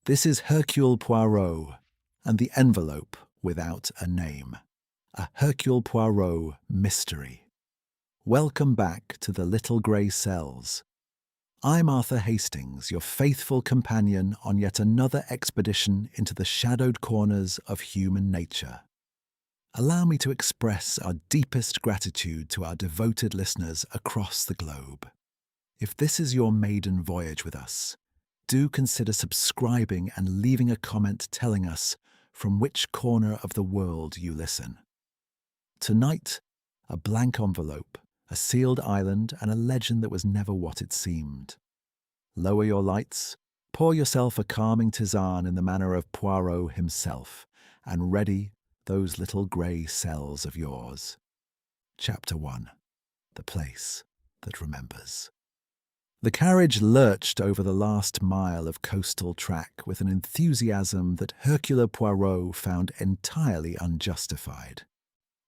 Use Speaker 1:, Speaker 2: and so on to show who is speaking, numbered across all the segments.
Speaker 1: This is Hercule Poirot and the envelope without a name. A Hercule Poirot mystery. Welcome back to the Little Grey Cells. I'm Arthur Hastings, your faithful companion on yet another expedition into the shadowed corners of human nature. Allow me to express our deepest gratitude to our devoted listeners across the globe. If this is your maiden voyage with us, do consider subscribing and leaving a comment telling us from which corner of the world you listen. Tonight, a blank envelope, a sealed island, and a legend that was never what it seemed. Lower your lights, pour yourself a calming tisane in the manner of Poirot himself, and ready those little grey cells of yours. Chapter 1. The Place That Remembers. The carriage lurched over the last mile of coastal track with an enthusiasm that Hercule Poirot found entirely unjustified.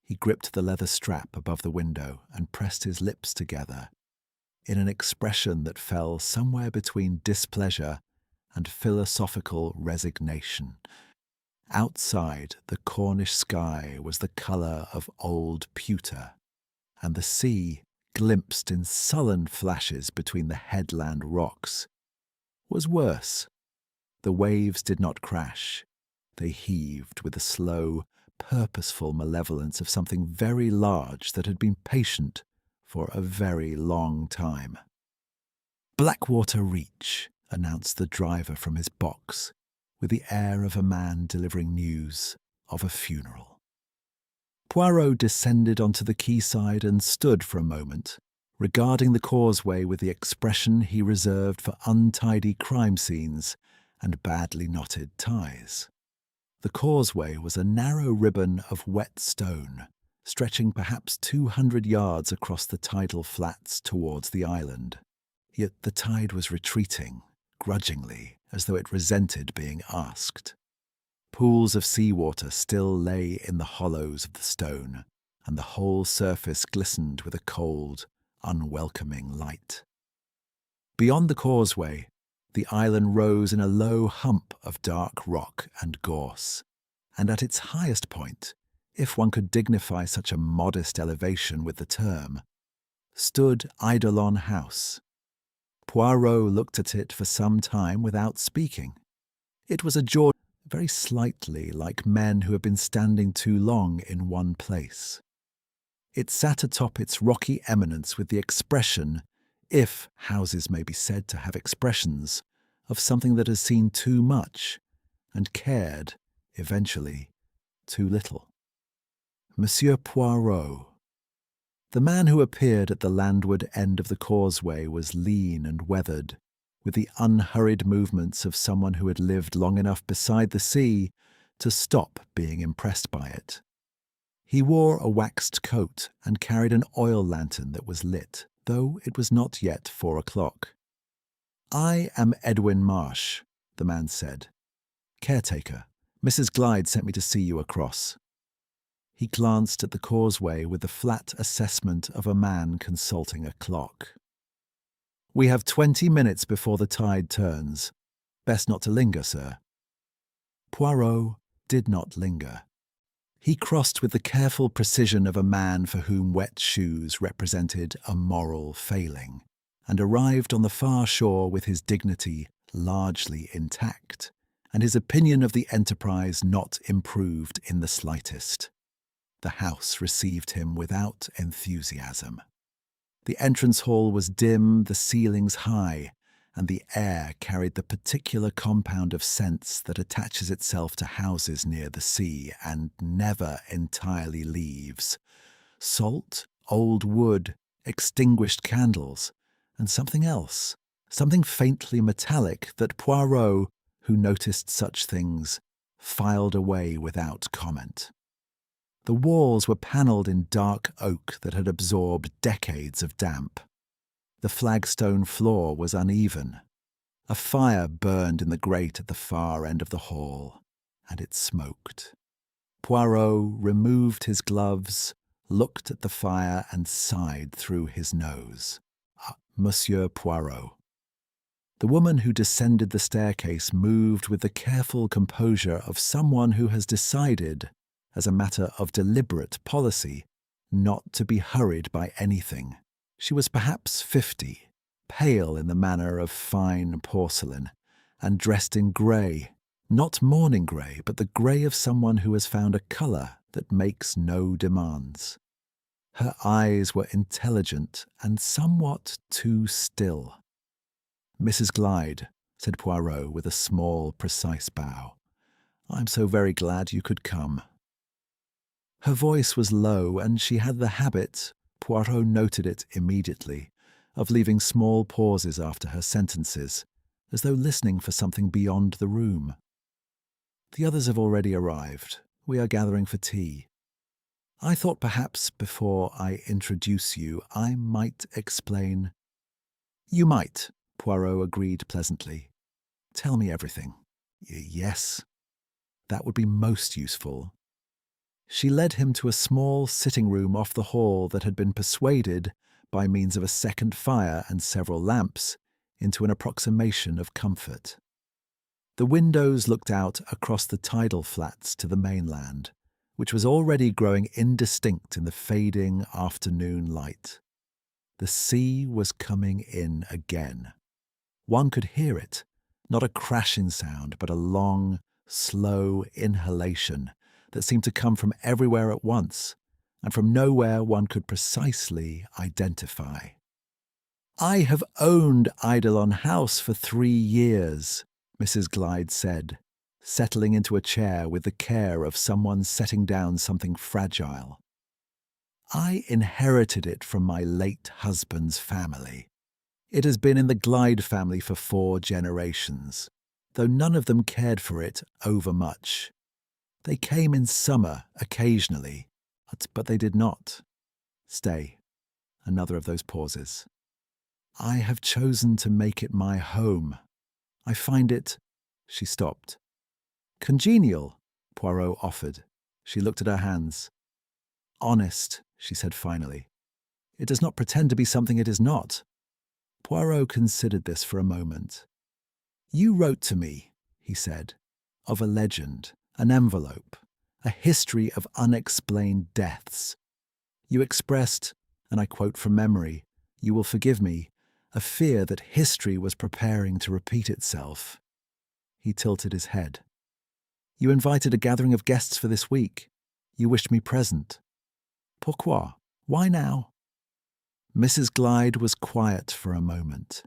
Speaker 1: He gripped the leather strap above the window and pressed his lips together in an expression that fell somewhere between displeasure and philosophical resignation. Outside, the Cornish sky was the colour of old pewter, and the sea, glimpsed in sullen flashes between the headland rocks, was worse. The waves did not crash. They heaved with the slow, purposeful malevolence of something very large that had been patient for a very long time. "Blackwater Reach," announced the driver from his box, with the air of a man delivering news of a funeral. Poirot descended onto the quayside and stood for a moment, regarding the causeway with the expression he reserved for untidy crime scenes and badly knotted ties. The causeway was a narrow ribbon of wet stone, stretching perhaps 200 yards across the tidal flats towards the island. Yet the tide was retreating, grudgingly, as though it resented being asked. Pools of seawater still lay in the hollows of the stone, and the whole surface glistened with a cold, unwelcoming light. Beyond the causeway, the island rose in a low hump of dark rock and gorse, and at its highest point, if one could dignify such a modest elevation with the term, stood Eidolon House. Poirot looked at it for some time without speaking. It was adorned very slightly like men who have been standing too long in one place. It sat atop its rocky eminence with the expression, if houses may be said to have expressions, of something that has seen too much and cared, eventually, too little. Monsieur Poirot. The man who appeared at the landward end of the causeway was lean and weathered, with the unhurried movements of someone who had lived long enough beside the sea to stop being impressed by it. He wore a waxed coat and carried an oil lantern that was lit, though it was not yet 4 o'clock. "I am Edwin Marsh," the man said. "Caretaker. Mrs. Glyde sent me to see you across." He glanced at the causeway with the flat assessment of a man consulting a clock. "We have 20 minutes before the tide turns. Best not to linger, sir." Poirot did not linger. He crossed with the careful precision of a man for whom wet shoes represented a moral failing, and arrived on the far shore with his dignity largely intact, and his opinion of the enterprise not improved in the slightest. The house received him without enthusiasm. The entrance hall was dim, the ceilings high, and the air carried the particular compound of scents that attaches itself to houses near the sea and never entirely leaves. Salt, old wood, extinguished candles, and something else, something faintly metallic that Poirot, who noticed such things, filed away without comment. The walls were panelled in dark oak that had absorbed decades of damp. The flagstone floor was uneven. A fire burned in the grate at the far end of the hall, and it smoked. Poirot removed his gloves, looked at the fire, and sighed through his nose. "Monsieur Poirot." The woman who descended the staircase moved with the careful composure of someone who has decided, as a matter of deliberate policy, not to be hurried by anything. She was perhaps 50, pale in the manner of fine porcelain, and dressed in grey, not morning grey, but the grey of someone who has found a colour that makes no demands. Her eyes were intelligent and somewhat too still. "Mrs. Glyde," said Poirot with a small, precise bow, "I'm so very glad you could come." Her voice was low, and she had the habit, Poirot noted it immediately, of leaving small pauses after her sentences, as though listening for something beyond the room. "The others have already arrived. We are gathering for tea. I thought perhaps before I introduce you, I might explain—" "You might," Poirot agreed pleasantly. "Tell me everything." "Yes, that would be most useful." She led him to a small sitting room off the hall that had been persuaded, by means of a second fire and several lamps, into an approximation of comfort. The windows looked out across the tidal flats to the mainland, which was already growing indistinct in the fading afternoon light. The sea was coming in again. One could hear it, not a crashing sound, but a long, slow inhalation that seemed to come from everywhere at once, and from nowhere one could precisely identify. "I have owned Eidolon House for 3 years, Mrs. Glyde said, settling into a chair with the care of someone setting down something fragile. "I inherited it from my late husband's family. It has been in the Glyde family for 4 generations, though none of them cared for it overmuch. They came in summer occasionally, but they did not stay." Another of those pauses. "I have chosen to make it my home. I find it—" She stopped. "Congenial," Poirot offered. She looked at her hands. "Honest," she said finally. "It does not pretend to be something it is not." Poirot considered this for a moment. "You wrote to me," he said, "of a legend, an envelope, a history of unexplained deaths. You expressed, and I quote from memory, you will forgive me, a fear that history was preparing to repeat itself." He tilted his head. "You invited a gathering of guests for this week. You wished me present. Pourquoi? Why now?" Mrs. Glyde was quiet for a moment.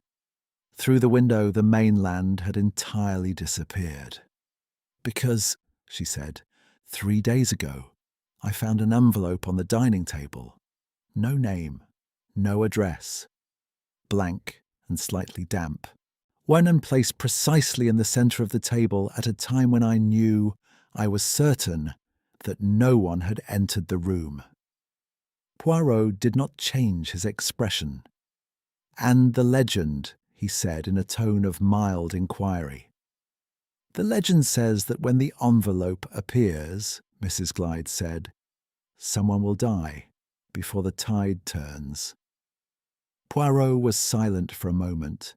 Speaker 1: Through the window, the mainland had entirely disappeared. "Because," she said, 3 days ago, I found an envelope on the dining table. No name, no address. Blank and slightly damp. One and placed precisely in the centre of the table at a time when I was certain, that no one had entered the room. Poirot did not change his expression. "And the legend," he said in a tone of mild inquiry. "The legend says that when the envelope appears," Mrs. Glyde said, "someone will die before the tide turns." Poirot was silent for a moment.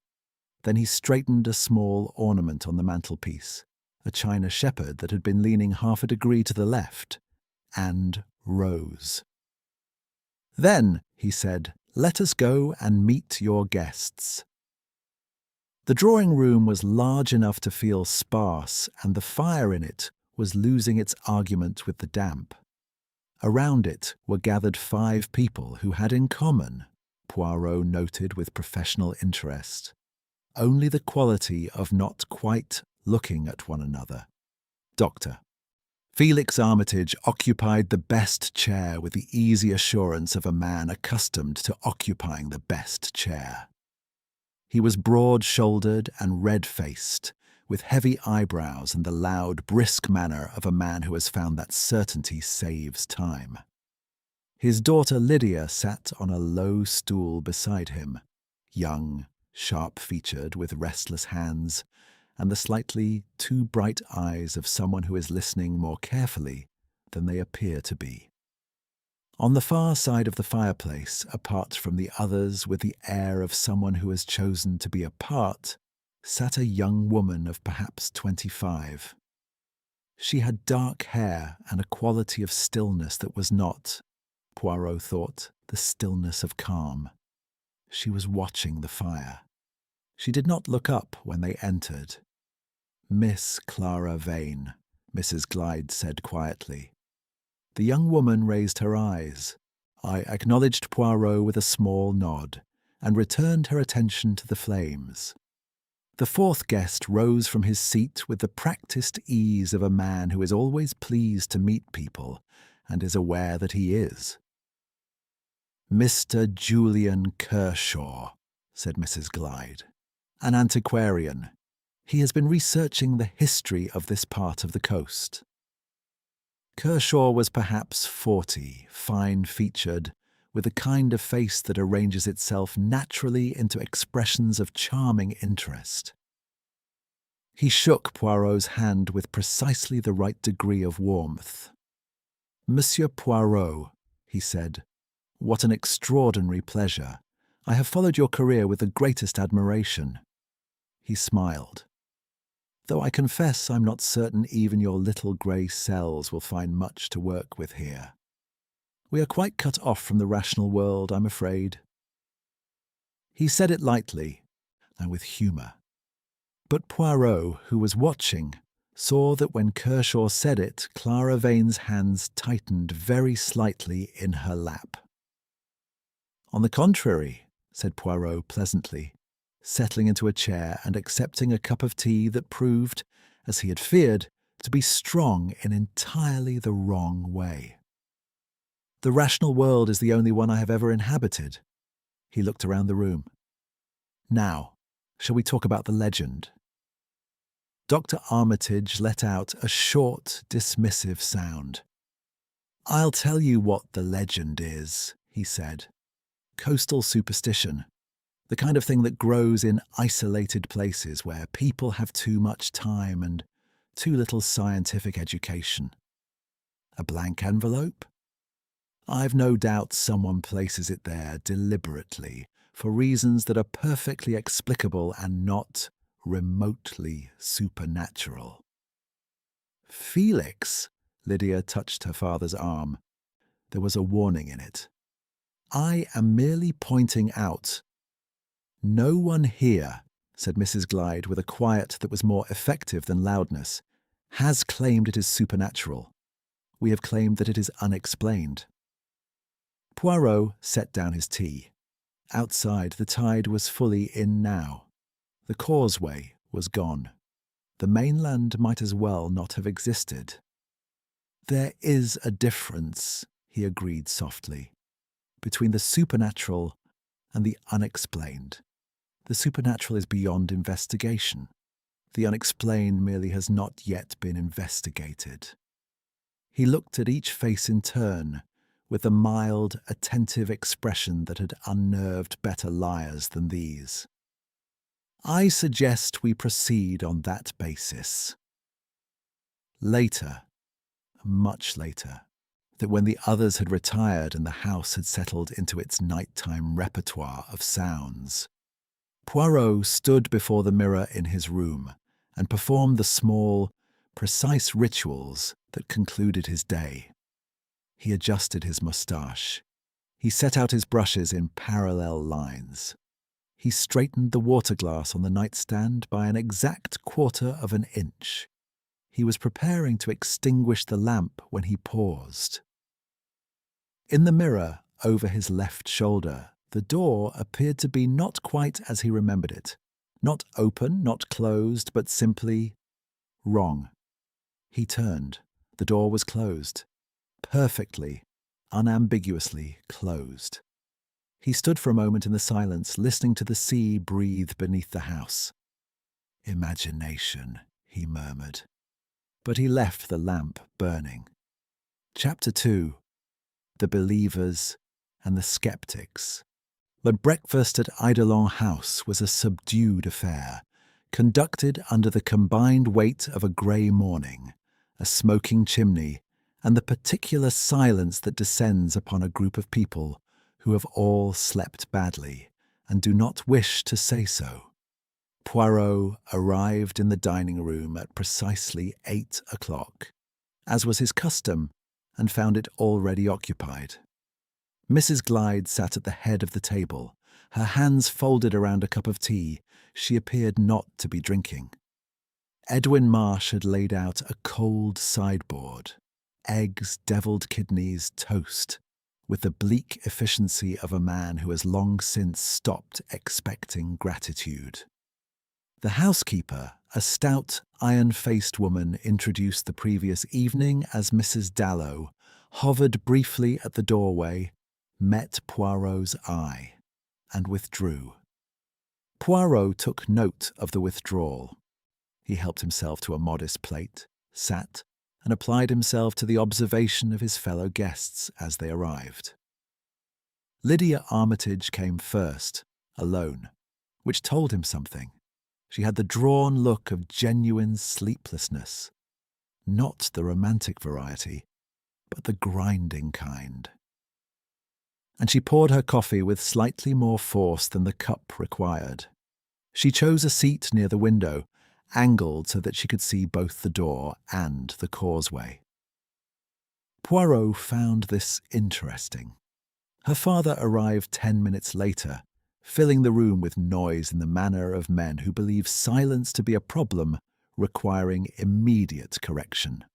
Speaker 1: Then he straightened a small ornament on the mantelpiece, a china shepherd that had been leaning half a degree to the left, and rose. "Then," he said, "let us go and meet your guests." The drawing-room was large enough to feel sparse, and the fire in it was losing its argument with the damp. Around it were gathered 5 people who had in common, Poirot noted with professional interest, only the quality of not quite looking at one another. Dr. Felix Armitage occupied the best chair with the easy assurance of a man accustomed to occupying the best chair. He was broad-shouldered and red-faced, with heavy eyebrows and the loud, brisk manner of a man who has found that certainty saves time. His daughter Lydia sat on a low stool beside him, young, sharp-featured, with restless hands, and the slightly too bright eyes of someone who is listening more carefully than they appear to be. On the far side of the fireplace, apart from the others with the air of someone who has chosen to be apart, sat a young woman of perhaps 25. She had dark hair and a quality of stillness that was not, Poirot thought, the stillness of calm. She was watching the fire. She did not look up when they entered. "Miss Clara Vane," Mrs. Glyde said quietly. The young woman raised her eyes. I acknowledged Poirot with a small nod and returned her attention to the flames. The fourth guest rose from his seat with the practised ease of a man who is always pleased to meet people and is aware that he is. "Mr. Julian Kershaw," said Mrs. Glyde, "an antiquarian. He has been researching the history of this part of the coast." Kershaw was perhaps 40, fine-featured, with a kind of face that arranges itself naturally into expressions of charming interest. He shook Poirot's hand with precisely the right degree of warmth. "Monsieur Poirot," he said, "what an extraordinary pleasure. I have followed your career with the greatest admiration." He smiled. "Though I confess I'm not certain even your little grey cells will find much to work with here. We are quite cut off from the rational world, I'm afraid." He said it lightly and with humour. But Poirot, who was watching, saw that when Kershaw said it, Clara Vane's hands tightened very slightly in her lap. "On the contrary," said Poirot pleasantly, settling into a chair and accepting a cup of tea that proved, as he had feared, to be strong in entirely the wrong way. "The rational world is the only one I have ever inhabited." He looked around the room. "Now, shall we talk about the legend?" Dr. Armitage let out a short, dismissive sound. "I'll tell you what the legend is," he said. "Coastal superstition. The kind of thing that grows in isolated places where people have too much time and too little scientific education. A blank envelope? I've no doubt someone places it there deliberately for reasons that are perfectly explicable and not remotely supernatural." "Felix," Lydia touched her father's arm. There was a warning in it. "I am merely pointing out—" "No one here," said Mrs. Glyde with a quiet that was more effective than loudness, "has claimed it is supernatural. We have claimed that it is unexplained." Poirot set down his tea. Outside, the tide was fully in now. The causeway was gone. The mainland might as well not have existed. "There is a difference," he agreed softly, "between the supernatural and the unexplained. The supernatural is beyond investigation. The unexplained merely has not yet been investigated." He looked at each face in turn, with the mild, attentive expression that had unnerved better liars than these. "I suggest we proceed on that basis." Later, much later, that when the others had retired and the house had settled into its nighttime repertoire of sounds, Poirot stood before the mirror in his room and performed the small, precise rituals that concluded his day. He adjusted his moustache. He set out his brushes in parallel lines. He straightened the water glass on the nightstand by an exact quarter of an inch. He was preparing to extinguish the lamp when he paused. In the mirror, over his left shoulder, the door appeared to be not quite as he remembered it. Not open, not closed, but simply wrong. He turned. The door was closed. Perfectly, unambiguously closed. He stood for a moment in the silence, listening to the sea breathe beneath the house. "Imagination," he murmured. But he left the lamp burning. Chapter 2. The Believers and the Skeptics. The breakfast at Eidolon House was a subdued affair, conducted under the combined weight of a grey morning, a smoking chimney, and the particular silence that descends upon a group of people who have all slept badly and do not wish to say so. Poirot arrived in the dining room at precisely 8 o'clock, as was his custom, and found it already occupied. Mrs. Glyde sat at the head of the table, her hands folded around a cup of tea. She appeared not to be drinking. Edwin Marsh had laid out a cold sideboard, eggs, devilled kidneys, toast, with the bleak efficiency of a man who has long since stopped expecting gratitude. The housekeeper, a stout, iron-faced woman introduced the previous evening as Mrs. Dallow, hovered briefly at the doorway, met Poirot's eye, and withdrew. Poirot took note of the withdrawal. He helped himself to a modest plate, sat, and applied himself to the observation of his fellow guests as they arrived. Lydia Armitage came first, alone, which told him something. She had the drawn look of genuine sleeplessness, not the romantic variety, but the grinding kind. And she poured her coffee with slightly more force than the cup required. She chose a seat near the window, angled so that she could see both the door and the causeway. Poirot found this interesting. Her father arrived 10 minutes later, filling the room with noise in the manner of men who believe silence to be a problem requiring immediate correction.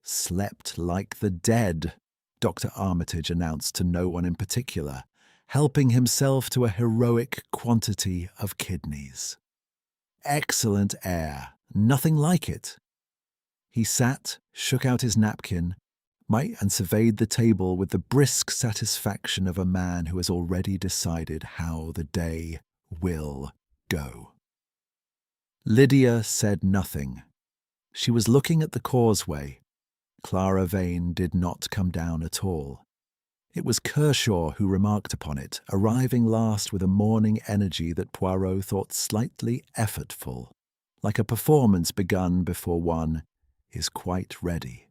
Speaker 1: "Slept like the dead," Dr. Armitage announced to no one in particular, helping himself to a heroic quantity of kidneys. "Excellent air, nothing like it." He sat, shook out his napkin, and surveyed the table with the brisk satisfaction of a man who has already decided how the day will go. Lydia said nothing. She was looking at the causeway. Clara Vane did not come down at all. It was Kershaw who remarked upon it, arriving last with a morning energy that Poirot thought slightly effortful, like a performance begun before one is quite ready.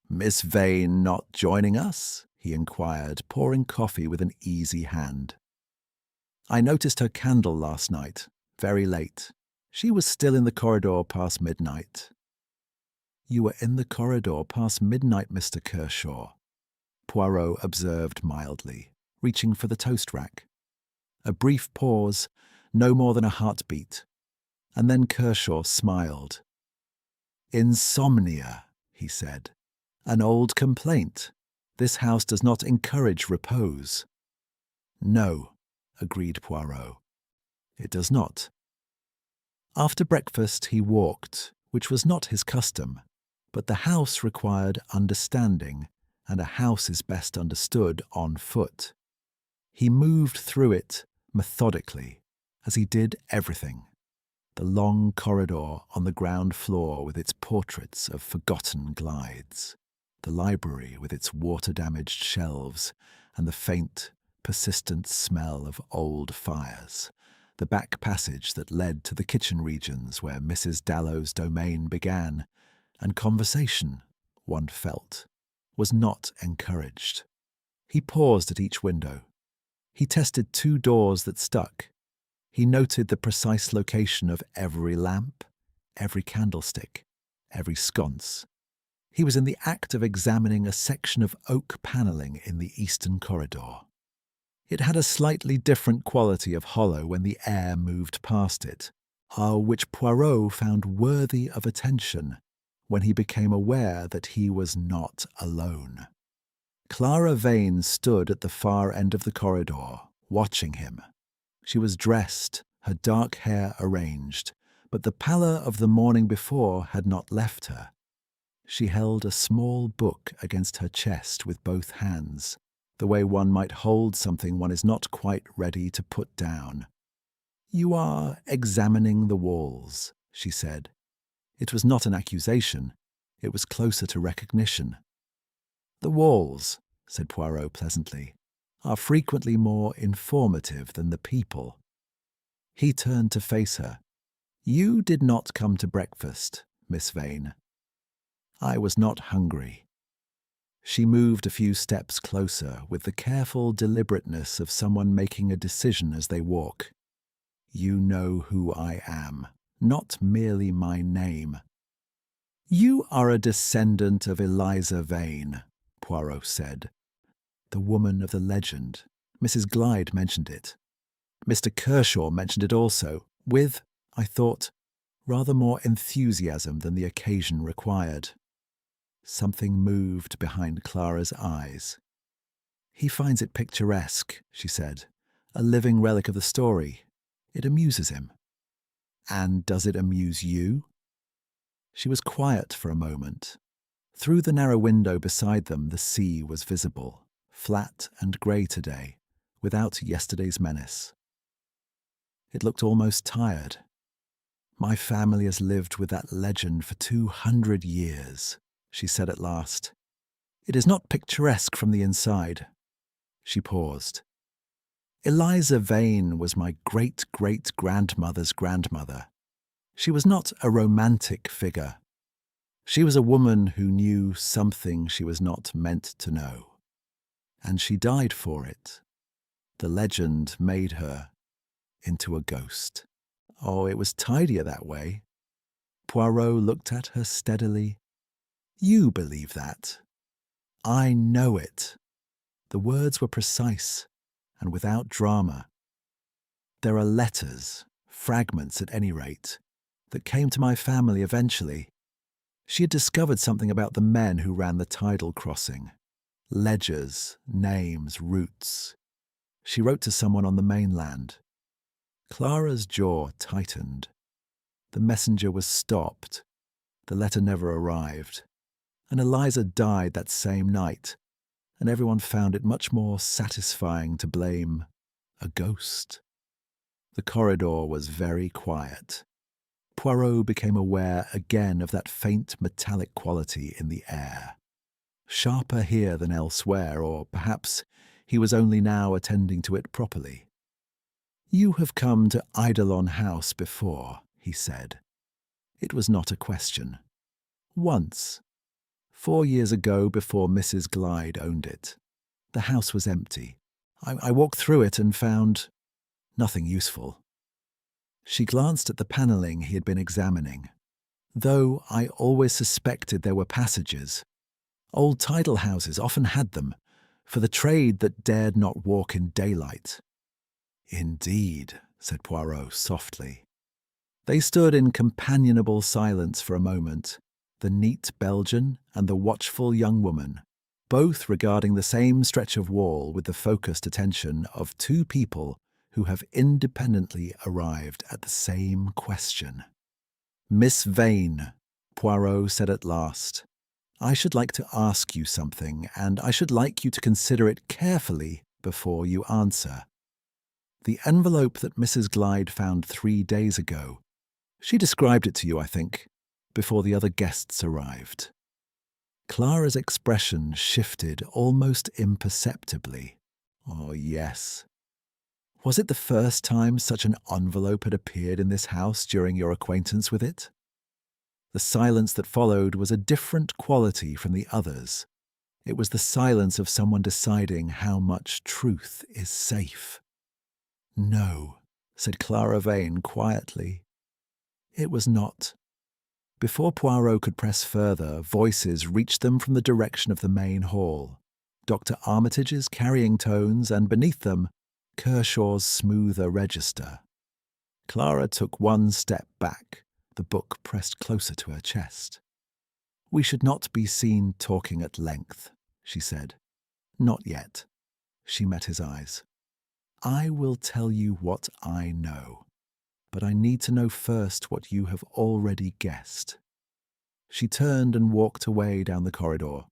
Speaker 1: "Miss Vane not joining us?" he inquired, pouring coffee with an easy hand. "I noticed her candle last night, very late. She was still in the corridor past midnight." "You were in the corridor past midnight, Mr. Kershaw," Poirot observed mildly, reaching for the toast rack. A brief pause, no more than a heartbeat, and then Kershaw smiled. "Insomnia," he said. "An old complaint. This house does not encourage repose." "No," agreed Poirot. "It does not." After breakfast he walked, which was not his custom, but the house required understanding, and a house is best understood on foot. He moved through it methodically, as he did everything. The long corridor on the ground floor with its portraits of forgotten glides, the library with its water-damaged shelves and the faint, persistent smell of old fires, the back passage that led to the kitchen regions where Mrs. Dallow's domain began, and conversation, one felt, was not encouraged. He paused at each window. He tested 2 doors that stuck. He noted the precise location of every lamp, every candlestick, every sconce. He was in the act of examining a section of oak panelling in the eastern corridor. It had a slightly different quality of hollow when the air moved past it, which Poirot found worthy of attention when he became aware that he was not alone. Clara Vane stood at the far end of the corridor, watching him. She was dressed, her dark hair arranged, but the pallor of the morning before had not left her. She held a small book against her chest with both hands, the way one might hold something one is not quite ready to put down. "You are examining the walls," she said. It was not an accusation. It was closer to recognition. "The walls," said Poirot pleasantly, "are frequently more informative than the people." He turned to face her. "You did not come to breakfast, Miss Vane." "I was not hungry." She moved a few steps closer with the careful deliberateness of someone making a decision as they walk. You know who I am, not merely my name. You are a descendant of Eliza Vane, Poirot said. The woman of the legend. Mrs. Glyde mentioned it. Mr. Kershaw mentioned it also, with, I thought, rather more enthusiasm than the occasion required. Something moved behind Clara's eyes. He finds it picturesque, she said, a living relic of the story. It amuses him. And does it amuse you? She was quiet for a moment. Through the narrow window beside them, the sea was visible, flat and grey today, without yesterday's menace. It looked almost tired. My family has lived with that legend for 200 years, she said at last. It is not picturesque from the inside. She paused. Eliza Vane was my great-great-grandmother's grandmother. She was not a romantic figure. She was a woman who knew something she was not meant to know. And she died for it. The legend made her into a ghost. Oh, it was tidier that way. Poirot looked at her steadily. You believe that. I know it. The words were precise and without drama. There are letters, fragments at any rate, that came to my family eventually. She had discovered something about the men who ran the tidal crossing. Ledgers, names, routes. She wrote to someone on the mainland. Clara's jaw tightened. The messenger was stopped. The letter never arrived. And Eliza died that same night, and everyone found it much more satisfying to blame a ghost. The corridor was very quiet. Poirot became aware again of that faint metallic quality in the air. Sharper here than elsewhere, or perhaps he was only now attending to it properly. You have come to Eidolon House before, he said. It was not a question. Once. 4 years ago, before Mrs. Glyde owned it. The house was empty. I walked through it and found nothing useful. She glanced at the panelling he had been examining. Though I always suspected there were passages. Old tidal houses often had them, for the trade that dared not walk in daylight. Indeed, said Poirot softly. They stood in companionable silence for a moment, the neat Belgian and the watchful young woman, both regarding the same stretch of wall with the focused attention of two people who have independently arrived at the same question. Miss Vane, Poirot said at last, I should like to ask you something, and I should like you to consider it carefully before you answer. The envelope that Mrs. Glyde found 3 days ago, she described it to you, I think, before the other guests arrived. Clara's expression shifted almost imperceptibly. Oh, yes. Was it the first time such an envelope had appeared in this house during your acquaintance with it? The silence that followed was a different quality from the others. It was the silence of someone deciding how much truth is safe. No, said Clara Vane quietly. It was not. Before Poirot could press further, voices reached them from the direction of the main hall. Dr. Armitage's carrying tones, and beneath them, Kershaw's smoother register. Clara took one step back, the book pressed closer to her chest. We should not be seen talking at length, she said. Not yet. She met his eyes. I will tell you what I know, but I need to know first what you have already guessed. She turned and walked away down the corridor,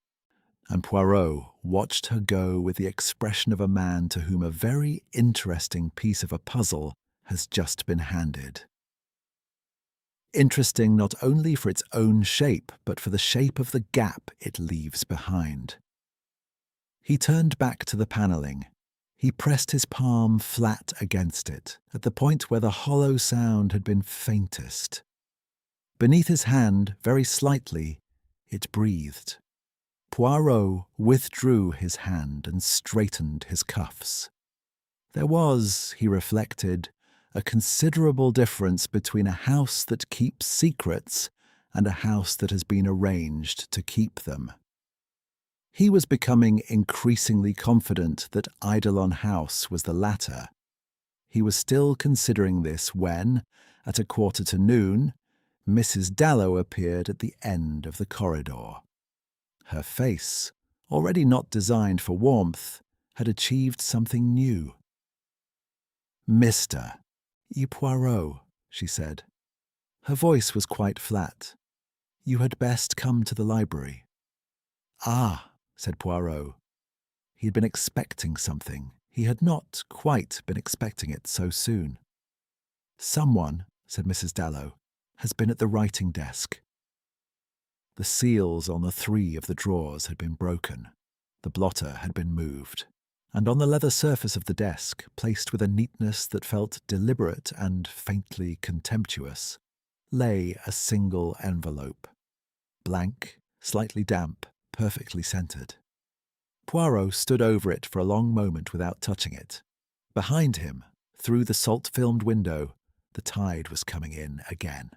Speaker 1: and Poirot watched her go with the expression of a man to whom a very interesting piece of a puzzle has just been handed. Interesting not only for its own shape, but for the shape of the gap it leaves behind. He turned back to the panelling. He pressed his palm flat against it, at the point where the hollow sound had been faintest. Beneath his hand, very slightly, it breathed. Poirot withdrew his hand and straightened his cuffs. There was, he reflected, a considerable difference between a house that keeps secrets and a house that has been arranged to keep them. He was becoming increasingly confident that Eidolon House was the latter. He was still considering this when, at 1:15, Mrs. Dallow appeared at the end of the corridor. Her face, already not designed for warmth, had achieved something new. "Mr. Poirot," she said. Her voice was quite flat. "You had best come to the library." "Ah," said Poirot. He had been expecting something. He had not quite been expecting it so soon. "Someone," said Mrs. Dallow, "has been at the writing desk." The seals on the 3 of the drawers had been broken. The blotter had been moved. And on the leather surface of the desk, placed with a neatness that felt deliberate and faintly contemptuous, lay a single envelope. Blank, slightly damp, perfectly scented. Poirot stood over it for a long moment without touching it. Behind him, through the salt-filmed window, the tide was coming in again.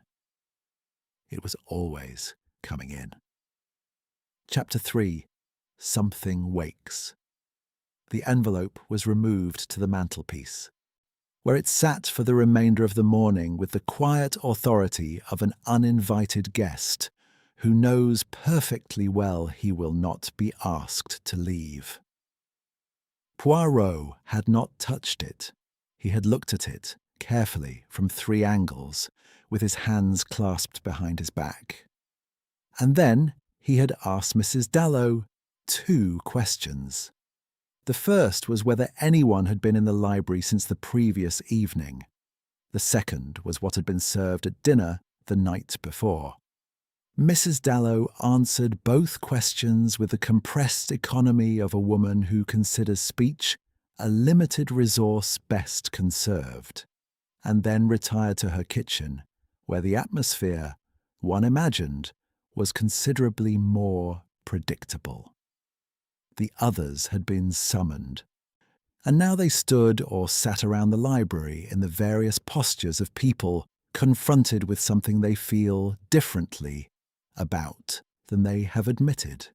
Speaker 1: It was always coming in. Chapter 3. Something Wakes. The envelope was removed to the mantelpiece, where it sat for the remainder of the morning with the quiet authority of an uninvited guest who knows perfectly well he will not be asked to leave. Poirot had not touched it. He had looked at it carefully from 3 angles, with his hands clasped behind his back. And then he had asked Mrs. Dallow 2 questions. The first was whether anyone had been in the library since the previous evening. The second was what had been served at dinner the night before. Mrs. Dallow answered both questions with the compressed economy of a woman who considers speech a limited resource best conserved, and then retired to her kitchen, where the atmosphere, one imagined, was considerably more predictable. The others had been summoned, and now they stood or sat around the library in the various postures of people confronted with something they feel differently about than they have admitted.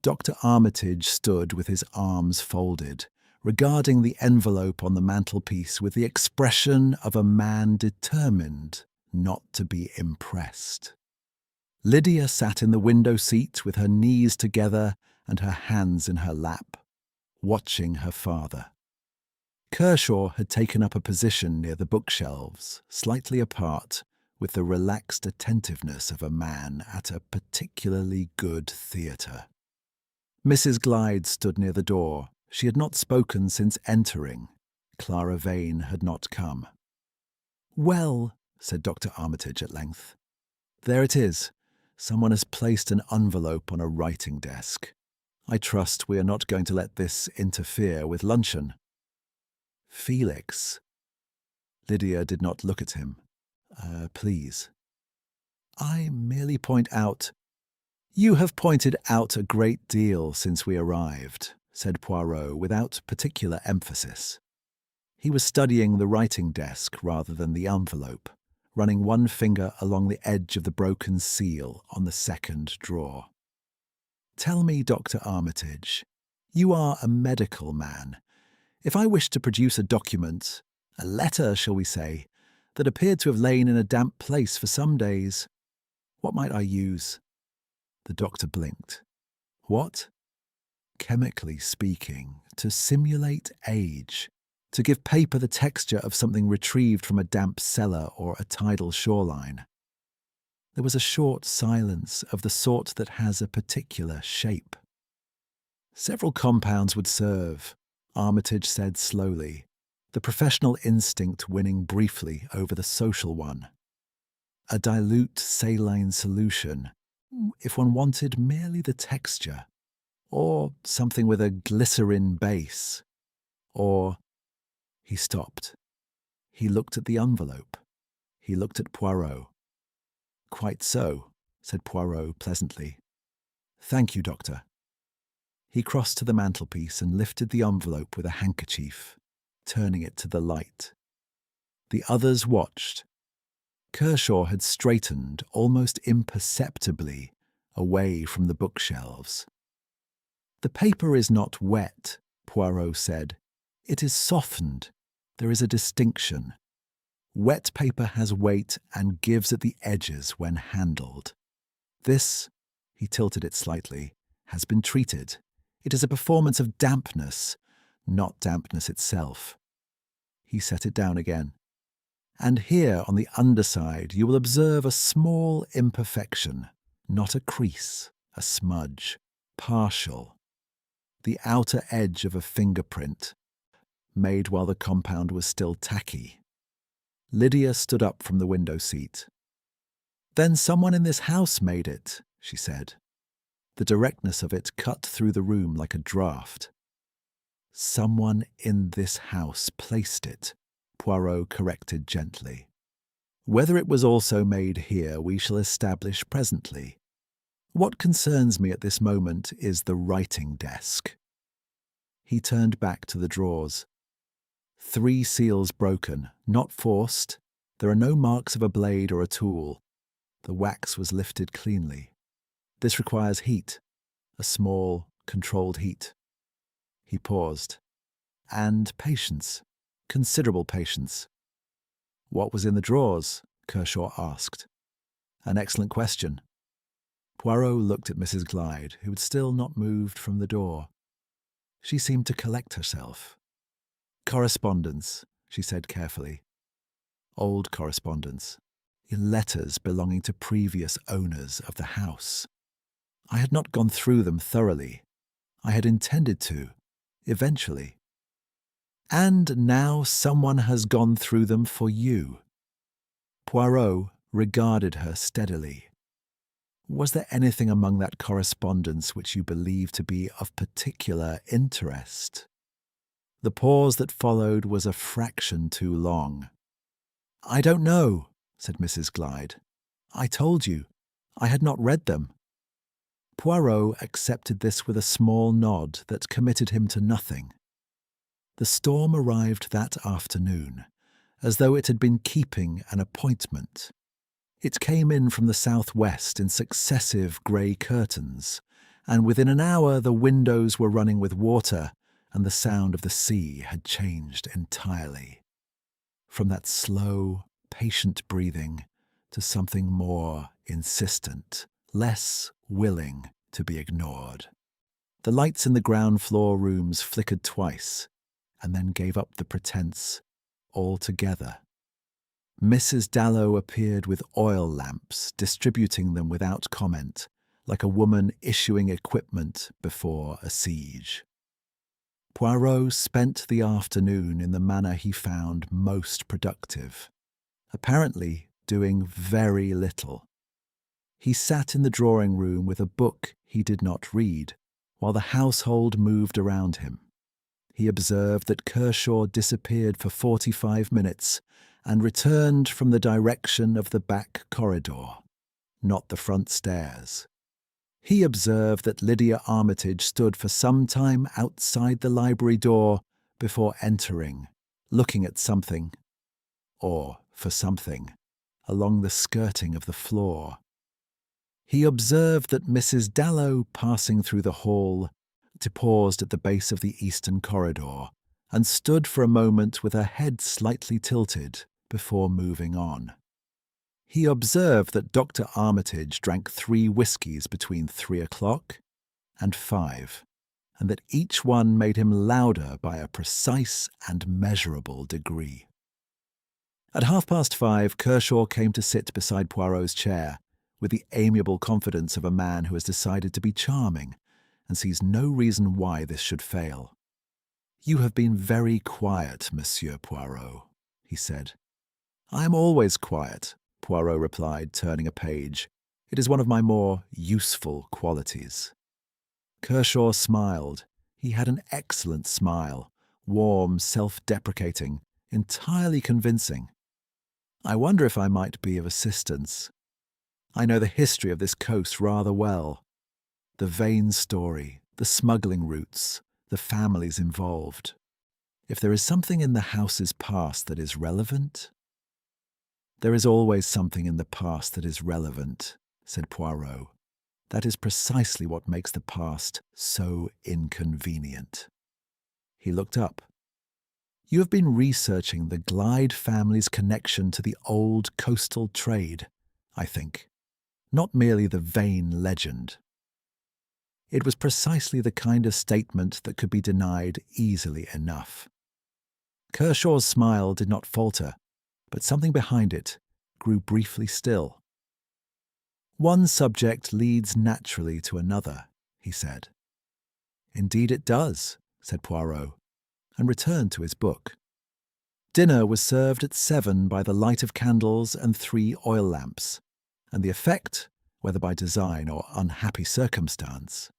Speaker 1: Dr. Armitage stood with his arms folded, regarding the envelope on the mantelpiece with the expression of a man determined not to be impressed. Lydia sat in the window seat with her knees together and her hands in her lap, watching her father. Kershaw had taken up a position near the bookshelves, slightly apart, with the relaxed attentiveness of a man at a particularly good theatre. Mrs. Glyde stood near the door. She had not spoken since entering. Clara Vane had not come. "Well," said Dr. Armitage at length, "there it is. Someone has placed an envelope on a writing desk. I trust we are not going to let this interfere with luncheon." "Felix." Lydia did not look at him. Please." "I merely point out—" "You have pointed out a great deal since we arrived," said Poirot without particular emphasis. He was studying the writing desk rather than the envelope, running one finger along the edge of the broken seal on the second drawer. "Tell me, Dr. Armitage, you are a medical man. If I wished to produce a document, a letter, shall we say, that appeared to have lain in a damp place for some days, what might I use?" The doctor blinked. "What?" "Chemically speaking, to simulate age, to give paper the texture of something retrieved from a damp cellar or a tidal shoreline." There was a short silence of the sort that has a particular shape. "Several compounds would serve," Armitage said slowly, the professional instinct winning briefly over the social one. "A dilute saline solution, if one wanted merely the texture, or something with a glycerin base, or—" He stopped. He looked at the envelope. He looked at Poirot. "Quite so," said Poirot pleasantly. "Thank you, Doctor." He crossed to the mantelpiece and lifted the envelope with a handkerchief, turning it to the light. The others watched. Kershaw had straightened almost imperceptibly away from the bookshelves. "The paper is not wet," Poirot said. "It is softened. There is a distinction. Wet paper has weight and gives at the edges when handled. This," he tilted it slightly, "has been treated. It is a performance of dampness, not dampness itself." He set it down again. "And here on the underside you will observe a small imperfection, not a crease, a smudge, partial. The outer edge of a fingerprint, made while the compound was still tacky." Lydia stood up from the window seat. "Then someone in this house made it," she said. The directness of it cut through the room like a draught. "Someone in this house placed it," Poirot corrected gently. "Whether it was also made here we shall establish presently. What concerns me at this moment is the writing desk." He turned back to the drawers. 3 seals broken, not forced. There are no marks of a blade or a tool. The wax was lifted cleanly. "This requires heat, a small, controlled heat." He paused. "And patience, considerable patience." "What was in the drawers?" Kershaw asked. "An excellent question." Poirot looked at Mrs. Glyde, who had still not moved from the door. She seemed to collect herself. "Correspondence," she said carefully. "Old correspondence. Letters belonging to previous owners of the house. I had not gone through them thoroughly. I had intended to, eventually. And now someone has gone through them for you." Poirot regarded her steadily. "Was there anything among that correspondence which you believe to be of particular interest?" The pause that followed was a fraction too long. "I don't know," said Mrs. Glyde. "I told you, I had not read them." Poirot accepted this with a small nod that committed him to nothing. The storm arrived that afternoon, as though it had been keeping an appointment. It came in from the southwest in successive grey curtains, and within an hour the windows were running with water, and the sound of the sea had changed entirely. From that slow, patient breathing to something more insistent, less willing to be ignored. The lights in the ground floor rooms flickered twice, and then gave up the pretense altogether. Mrs. Dallow appeared with oil lamps, distributing them without comment, like a woman issuing equipment before a siege. Poirot spent the afternoon in the manner he found most productive, apparently doing very little. He sat in the drawing-room with a book he did not read, while the household moved around him. He observed that Kershaw disappeared for 45 minutes and returned from the direction of the back corridor, not the front stairs. He observed that Lydia Armitage stood for some time outside the library door before entering, looking at something, or for something, along the skirting of the floor. He observed that Mrs. Dallow, passing through the hall, paused at the base of the eastern corridor and stood for a moment with her head slightly tilted before moving on. He observed that Dr. Armitage drank 3 whiskies between 3 o'clock and 5, and that each one made him louder by a precise and measurable degree. At 5:30, Kershaw came to sit beside Poirot's chair, with the amiable confidence of a man who has decided to be charming and sees no reason why this should fail. "You have been very quiet, Monsieur Poirot," he said. "I am always quiet," Poirot replied, turning a page. "It is one of my more useful qualities." Kershaw smiled. He had an excellent smile, warm, self-deprecating, entirely convincing. "I wonder if I might be of assistance. I know the history of this coast rather well. The Vane story, the smuggling routes, the families involved. If there is something in the house's past that is relevant, "There is always something in the past that is relevant," said Poirot. "That is precisely what makes the past so inconvenient." He looked up. "You have been researching the Glyde family's connection to the old coastal trade, I think, not merely the vain legend." It was precisely the kind of statement that could be denied easily enough. Kershaw's smile did not falter, but something behind it grew briefly still. "One subject leads naturally to another," he said. "Indeed it does," said Poirot, and returned to his book. Dinner was served at 7 by the light of candles and 3 oil lamps, and the effect, whether by design or unhappy circumstance,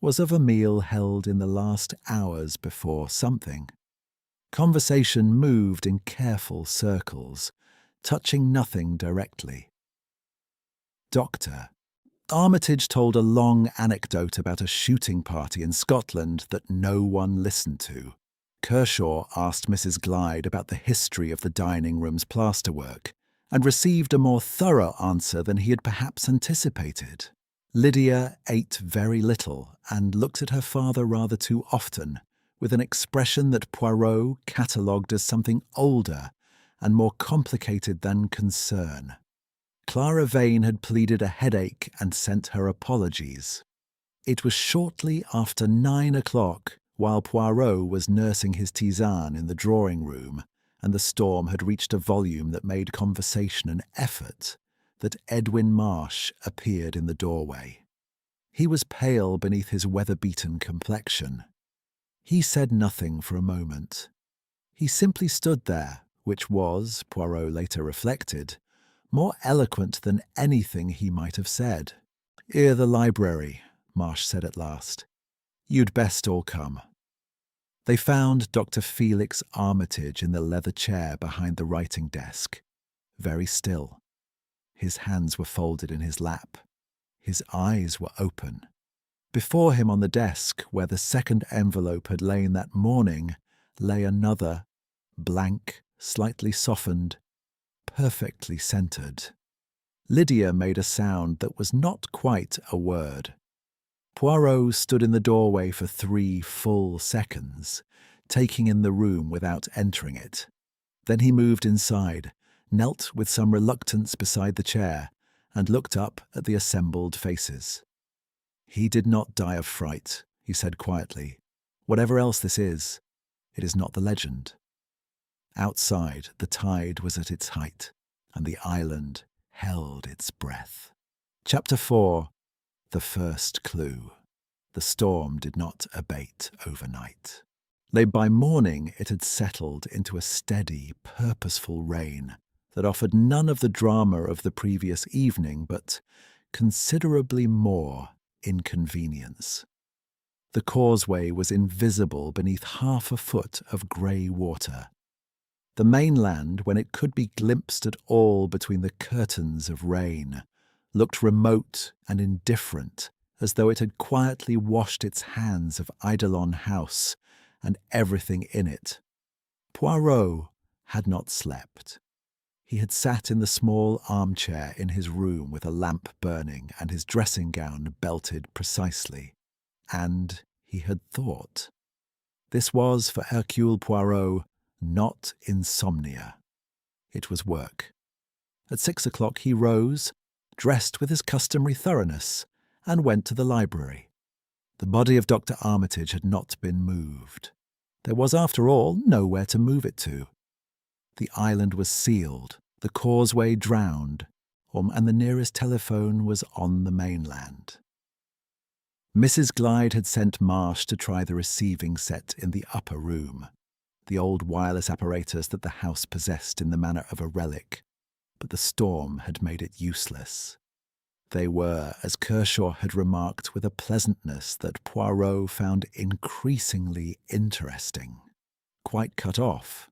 Speaker 1: was of a meal held in the last hours before something. Conversation moved in careful circles, touching nothing directly. Doctor Armitage told a long anecdote about a shooting party in Scotland that no one listened to. Kershaw asked Mrs. Glyde about the history of the dining room's plasterwork, and received a more thorough answer than he had perhaps anticipated. Lydia ate very little and looked at her father rather too often, with an expression that Poirot catalogued as something older and more complicated than concern. Clara Vane had pleaded a headache and sent her apologies. It was shortly after 9 o'clock, while Poirot was nursing his tisane in the drawing-room, and the storm had reached a volume that made conversation an effort, that Edwin Marsh appeared in the doorway. He was pale beneath his weather-beaten complexion. He said nothing for a moment. He simply stood there, which was, Poirot later reflected, more eloquent than anything he might have said. "'Ere the library," Marsh said at last. "You'd best all come." They found Dr. Felix Armitage in the leather chair behind the writing desk, very still. His hands were folded in his lap. His eyes were open. Before him on the desk, where the second envelope had lain that morning, lay another, blank, slightly softened, perfectly centered. Lydia made a sound that was not quite a word. Poirot stood in the doorway for 3 full seconds, taking in the room without entering it. Then he moved inside, knelt with some reluctance beside the chair, and looked up at the assembled faces. "He did not die of fright," he said quietly. "Whatever else this is, it is not the legend." Outside, the tide was at its height, and the island held its breath. Chapter 4. The First Clue. The storm did not abate overnight. By morning it had settled into a steady, purposeful rain that offered none of the drama of the previous evening, but considerably more inconvenience. The causeway was invisible beneath half a foot of grey water. The mainland, when it could be glimpsed at all between the curtains of rain, looked remote and indifferent, as though it had quietly washed its hands of Eidolon House and everything in it. Poirot had not slept. He had sat in the small armchair in his room with a lamp burning and his dressing gown belted precisely, and he had thought. This was, for Hercule Poirot, not insomnia. It was work. At 6 o'clock he rose, dressed with his customary thoroughness, and went to the library. The body of Dr. Armitage had not been moved. There was, after all, nowhere to move it to. The island was sealed, the causeway drowned, and the nearest telephone was on the mainland. Mrs. Glyde had sent Marsh to try the receiving set in the upper room, the old wireless apparatus that the house possessed in the manner of a relic, but the storm had made it useless. They were, as Kershaw had remarked with a pleasantness that Poirot found increasingly interesting, quite cut off.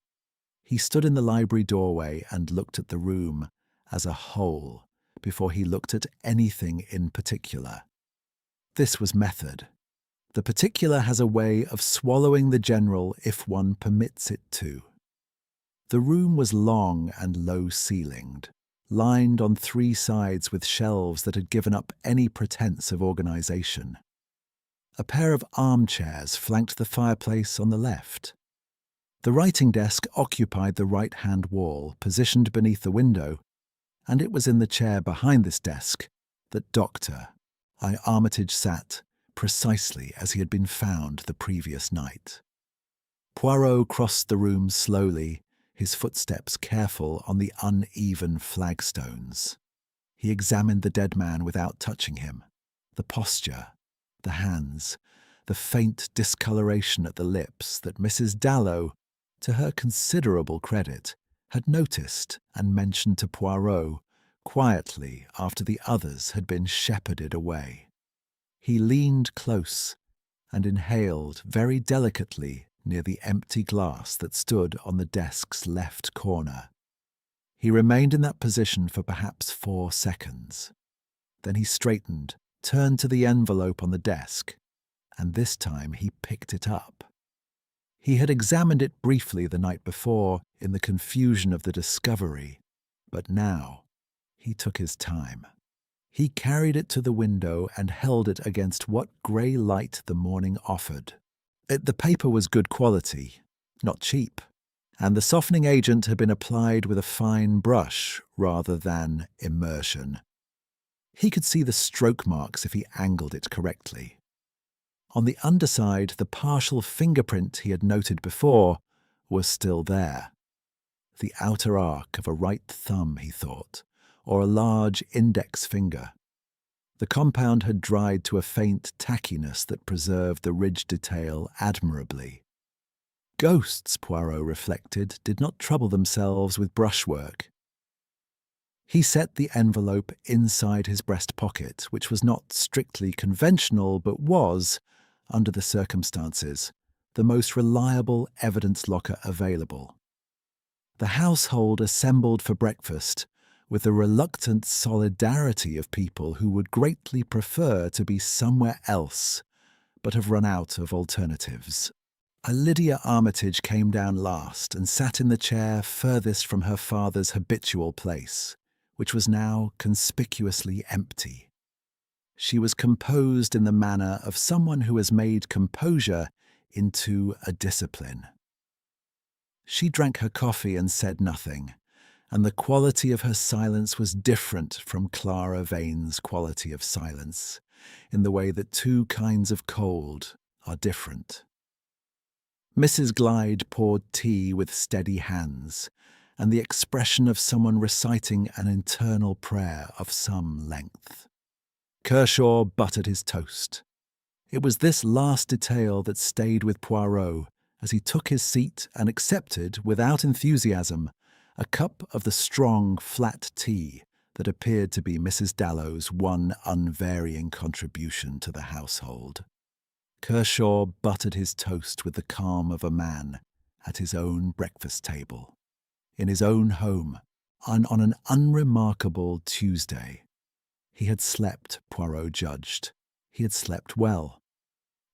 Speaker 1: He stood in the library doorway and looked at the room as a whole before he looked at anything in particular. This was method. The particular has a way of swallowing the general if one permits it to. The room was long and low-ceilinged, lined on three sides with shelves that had given up any pretense of organization. A pair of armchairs flanked the fireplace on the left. The writing desk occupied the right-hand wall, positioned beneath the window, and it was in the chair behind this desk that Dr. Armitage sat, precisely as he had been found the previous night. Poirot crossed the room slowly, his footsteps careful on the uneven flagstones. He examined the dead man without touching him. The posture, the hands, the faint discoloration at the lips that Mrs. Dallow, to her considerable credit, had noticed and mentioned to Poirot quietly after the others had been shepherded away. He leaned close and inhaled very delicately near the empty glass that stood on the desk's left corner. He remained in that position for perhaps 4 seconds. Then he straightened, turned to the envelope on the desk, and this time he picked it up. He had examined it briefly the night before in the confusion of the discovery, but now he took his time. He carried it to the window and held it against what grey light the morning offered. The paper was good quality, not cheap, and the softening agent had been applied with a fine brush rather than immersion. He could see the stroke marks if he angled it correctly. On the underside, the partial fingerprint he had noted before was still there. The outer arc of a right thumb, he thought, or a large index finger. The compound had dried to a faint tackiness that preserved the ridge detail admirably. Ghosts, Poirot reflected, did not trouble themselves with brushwork. He set the envelope inside his breast pocket, which was not strictly conventional, but was, under the circumstances, the most reliable evidence locker available. The household assembled for breakfast with the reluctant solidarity of people who would greatly prefer to be somewhere else, but have run out of alternatives. Lydia Armitage came down last and sat in the chair furthest from her father's habitual place, which was now conspicuously empty. She was composed in the manner of someone who has made composure into a discipline. She drank her coffee and said nothing, and the quality of her silence was different from Clara Vane's quality of silence, in the way that two kinds of cold are different. Mrs. Glyde poured tea with steady hands, and the expression of someone reciting an internal prayer of some length. Kershaw buttered his toast. It was this last detail that stayed with Poirot as he took his seat and accepted, without enthusiasm, a cup of the strong, flat tea that appeared to be Mrs. Dallow's one unvarying contribution to the household. Kershaw buttered his toast with the calm of a man at his own breakfast table, in his own home, and on an unremarkable Tuesday. He had slept, Poirot judged. He had slept well.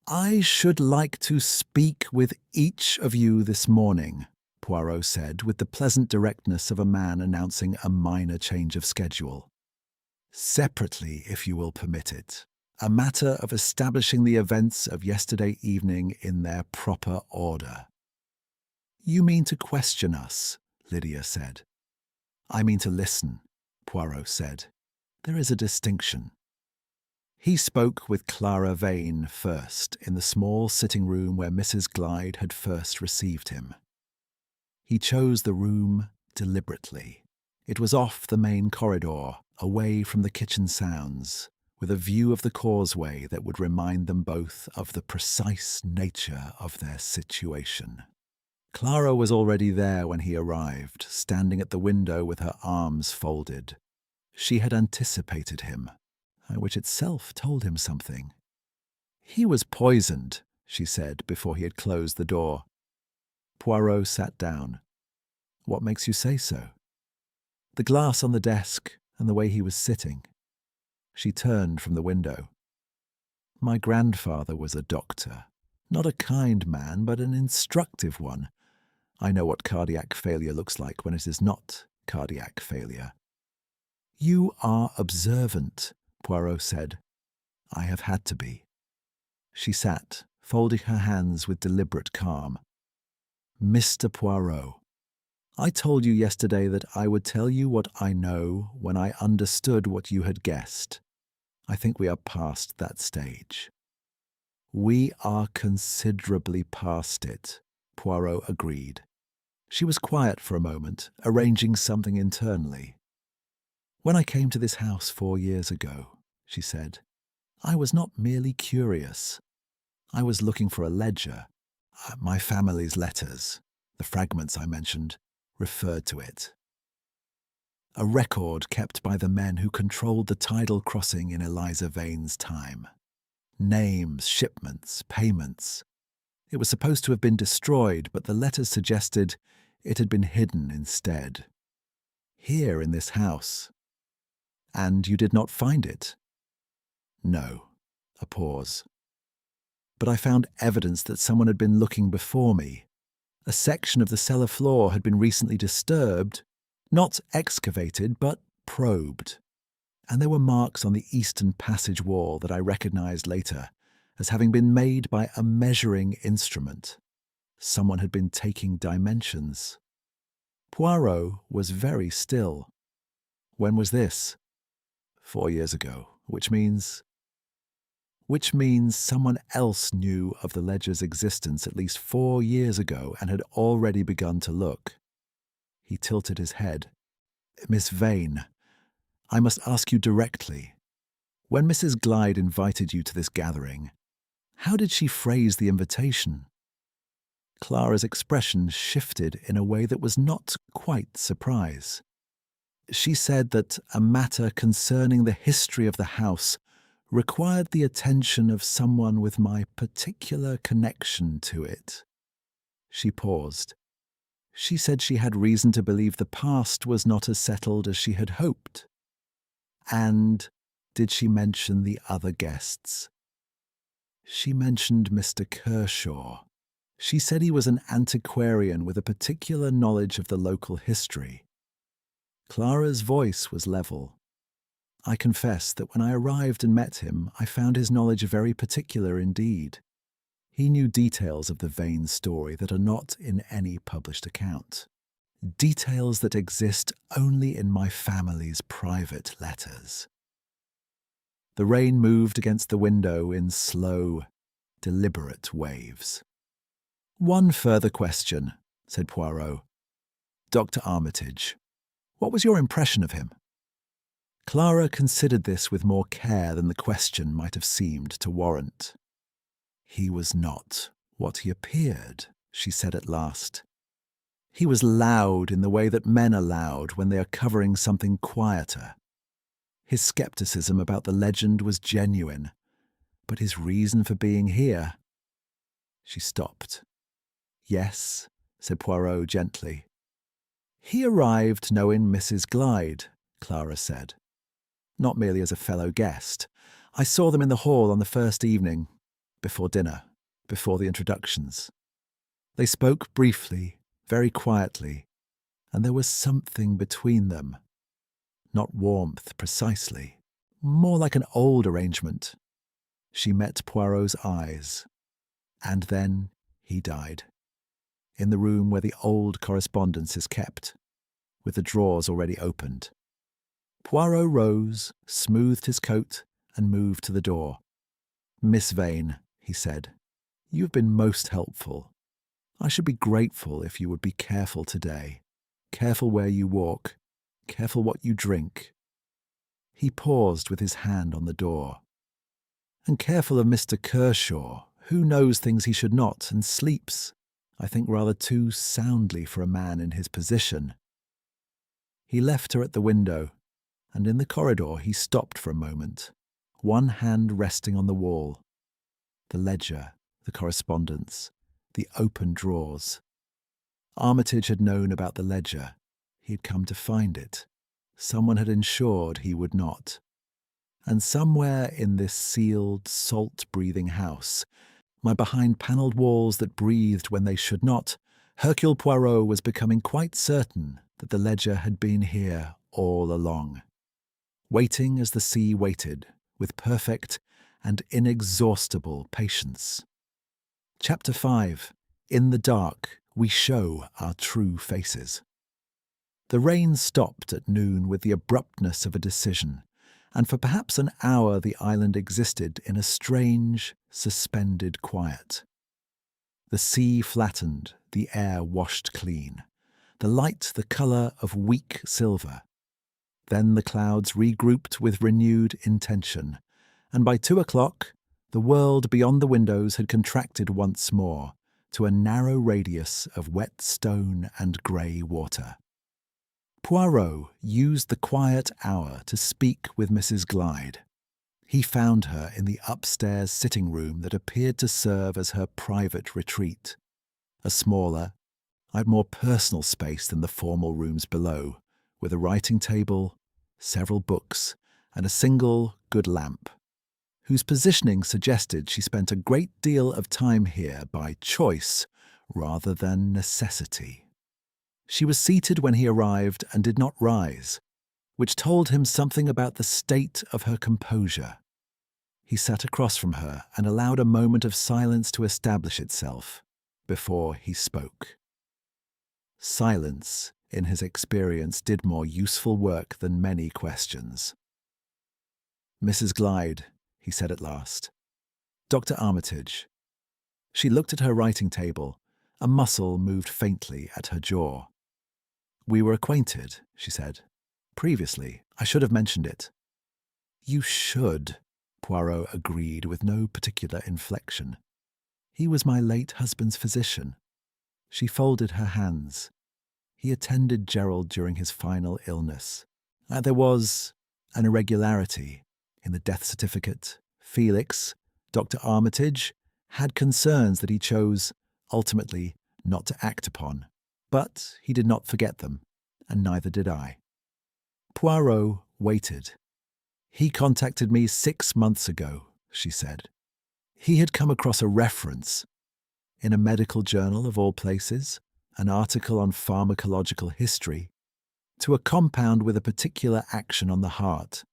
Speaker 1: "I should like to speak with each of you this morning," Poirot said with the pleasant directness of a man announcing a minor change of schedule. "Separately, if you will permit it. A matter of establishing the events of yesterday evening in their proper order." "You mean to question us?" Lydia said. "I mean to listen," Poirot said. "There is a distinction." He spoke with Clara Vane first in the small sitting room where Mrs. Glyde had first received him. He chose the room deliberately. It was off the main corridor, away from the kitchen sounds, with a view of the causeway that would remind them both of the precise nature of their situation. Clara was already there when he arrived, standing at the window with her arms folded. She had anticipated him, which itself told him something. "He was poisoned," she said before he had closed the door. Poirot sat down. "What makes you say so?" "The glass on the desk and the way he was sitting." She turned from the window. "My grandfather was a doctor, not a kind man, but an instructive one. I know what cardiac failure looks like when it is not cardiac failure. You are observant, Poirot said. I have had to be. She sat, folding her hands with deliberate calm. Mr. Poirot, I told you yesterday that I would tell you what I know when I understood what you had guessed. I think we are past that stage. We are considerably past it, Poirot agreed. She was quiet for a moment, arranging something internally. When I came to this house 4 years ago, she said, I was not merely curious. I was looking for a ledger. My family's letters, the fragments I mentioned, referred to it. A record kept by the men who controlled the tidal crossing in Eliza Vane's time. Names, shipments, payments. It was supposed to have been destroyed, but the letters suggested it had been hidden instead. Here in this house. And you did not find it? No. A pause. But I found evidence that someone had been looking before me. A section of the cellar floor had been recently disturbed, not excavated, but probed. And there were marks on the eastern passage wall that I recognized later as having been made by a measuring instrument. Someone had been taking dimensions. Poirot was very still. When was this? 4 years ago, which means someone else knew of the ledger's existence at least 4 years ago and had already begun to look. He tilted his head. Miss Vane, I must ask you directly. When Mrs. Glyde invited you to this gathering, how did she phrase the invitation? Clara's expression shifted in a way that was not quite surprise. She said that a matter concerning the history of the house required the attention of someone with my particular connection to it. She paused. She said she had reason to believe the past was not as settled as she had hoped. And did she mention the other guests? She mentioned Mr. Kershaw. She said he was an antiquarian with a particular knowledge of the local history. Clara's voice was level. I confess that when I arrived and met him, I found his knowledge very particular indeed. He knew details of the Vane story that are not in any published account. Details that exist only in my family's private letters. The rain moved against the window in slow, deliberate waves. One further question, said Poirot. Dr. Armitage, what was your impression of him? Clara considered this with more care than the question might have seemed to warrant. He was not what he appeared, she said at last. He was loud in the way that men are loud when they are covering something quieter. His skepticism about the legend was genuine, but his reason for being here... She stopped. Yes, said Poirot gently. He arrived knowing Mrs. Glyde, Clara said. Not merely as a fellow guest. I saw them in the hall on the first evening, before dinner, before the introductions. They spoke briefly, very quietly, and there was something between them. Not warmth precisely, more like an old arrangement. She met Poirot's eyes, and then he died. In the room where the old correspondence is kept, with the drawers already opened. Poirot rose, smoothed his coat, and moved to the door. Miss Vane, he said, you have been most helpful. I should be grateful if you would be careful today. Careful where you walk. Careful what you drink. He paused with his hand on the door. And careful of Mr. Kershaw, who knows things he should not and sleeps, I think rather too soundly for a man in his position. He left her at the window, and in the corridor he stopped for a moment, one hand resting on the wall. The ledger, the correspondence, the open drawers. Armitage had known about the ledger. He had come to find it. Someone had ensured he would not. And somewhere in this sealed, salt-breathing house, my behind-panelled walls that breathed when they should not, Hercule Poirot was becoming quite certain that the ledger had been here all along, waiting as the sea waited, with perfect and inexhaustible patience. Chapter 5. In the dark, we show our true faces. The rain stopped at noon with the abruptness of a decision, and for perhaps an hour the island existed in a strange, suspended quiet. The sea flattened, the air washed clean, the light the colour of weak silver. Then the clouds regrouped with renewed intention, and by 2 o'clock the world beyond the windows had contracted once more to a narrow radius of wet stone and grey water. Poirot used the quiet hour to speak with Mrs. Glyde. He found her in the upstairs sitting room that appeared to serve as her private retreat, a smaller, more personal space than the formal rooms below, with a writing table, several books, and a single good lamp, whose positioning suggested she spent a great deal of time here by choice rather than necessity. She was seated when he arrived and did not rise, which told him something about the state of her composure. He sat across from her and allowed a moment of silence to establish itself before he spoke. Silence, in his experience, did more useful work than many questions. "Mrs. Glyde," he said at last. "Dr. Armitage." She looked at her writing table. A muscle moved faintly at her jaw. "We were acquainted," she said. "Previously. I should have mentioned it." "You should," Poirot agreed with no particular inflection. "He was my late husband's physician." She folded her hands. "He attended Gerald during his final illness. There was an irregularity in the death certificate. Felix, Dr. Armitage, had concerns that he chose, ultimately, not to act upon. But he did not forget them, and neither did I." Poirot waited. "He contacted me 6 months ago," she said. He had come across a reference, in a medical journal of all places, an article on pharmacological history, to a compound with a particular action on the heart.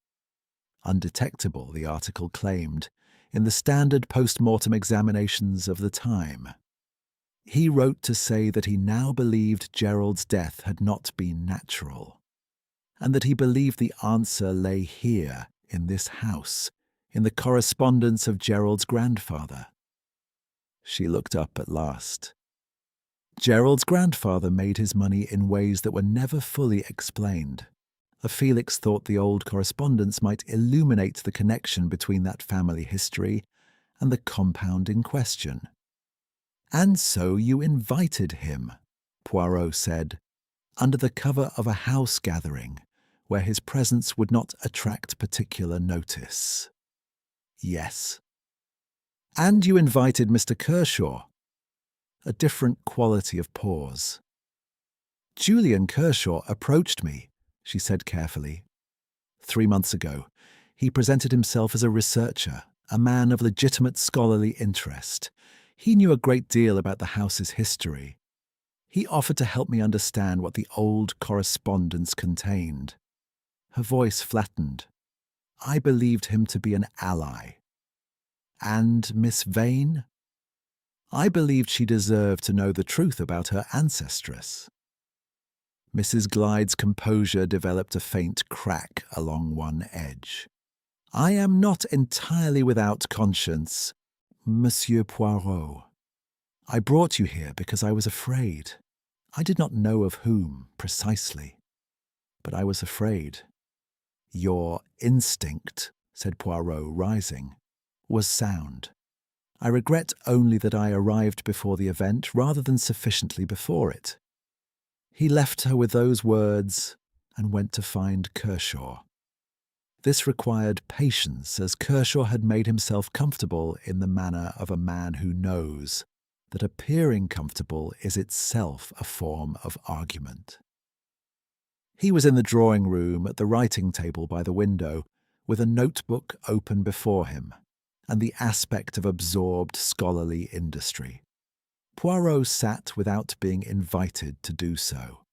Speaker 1: Undetectable, the article claimed, in the standard post-mortem examinations of the time. He wrote to say that he now believed Gerald's death had not been natural, and that he believed the answer lay here, in this house, in the correspondence of Gerald's grandfather. She looked up at last. Gerald's grandfather made his money in ways that were never fully explained. Felix thought the old correspondence might illuminate the connection between that family history and the compound in question. "And so you invited him," Poirot said, "under the cover of a house gathering where his presence would not attract particular notice." "Yes." "And you invited Mr. Kershaw." A different quality of pause. "Julian Kershaw approached me," she said carefully. 3 months ago, he presented himself as a researcher, a man of legitimate scholarly interest. He knew a great deal about the house's history. He offered to help me understand what the old correspondence contained. Her voice flattened. "I believed him to be an ally." "And Miss Vane?" "I believed she deserved to know the truth about her ancestress." Mrs. Glyde's composure developed a faint crack along one edge. "I am not entirely without conscience, Monsieur Poirot. I brought you here because I was afraid. I did not know of whom, precisely. But I was afraid." "Your instinct," said Poirot, rising, "was sound. I regret only that I arrived before the event rather than sufficiently before it." He left her with those words and went to find Kershaw. This required patience, as Kershaw had made himself comfortable in the manner of a man who knows that appearing comfortable is itself a form of argument. He was in the drawing-room at the writing table by the window, with a notebook open before him, and the aspect of absorbed scholarly industry. Poirot sat without being invited to do so.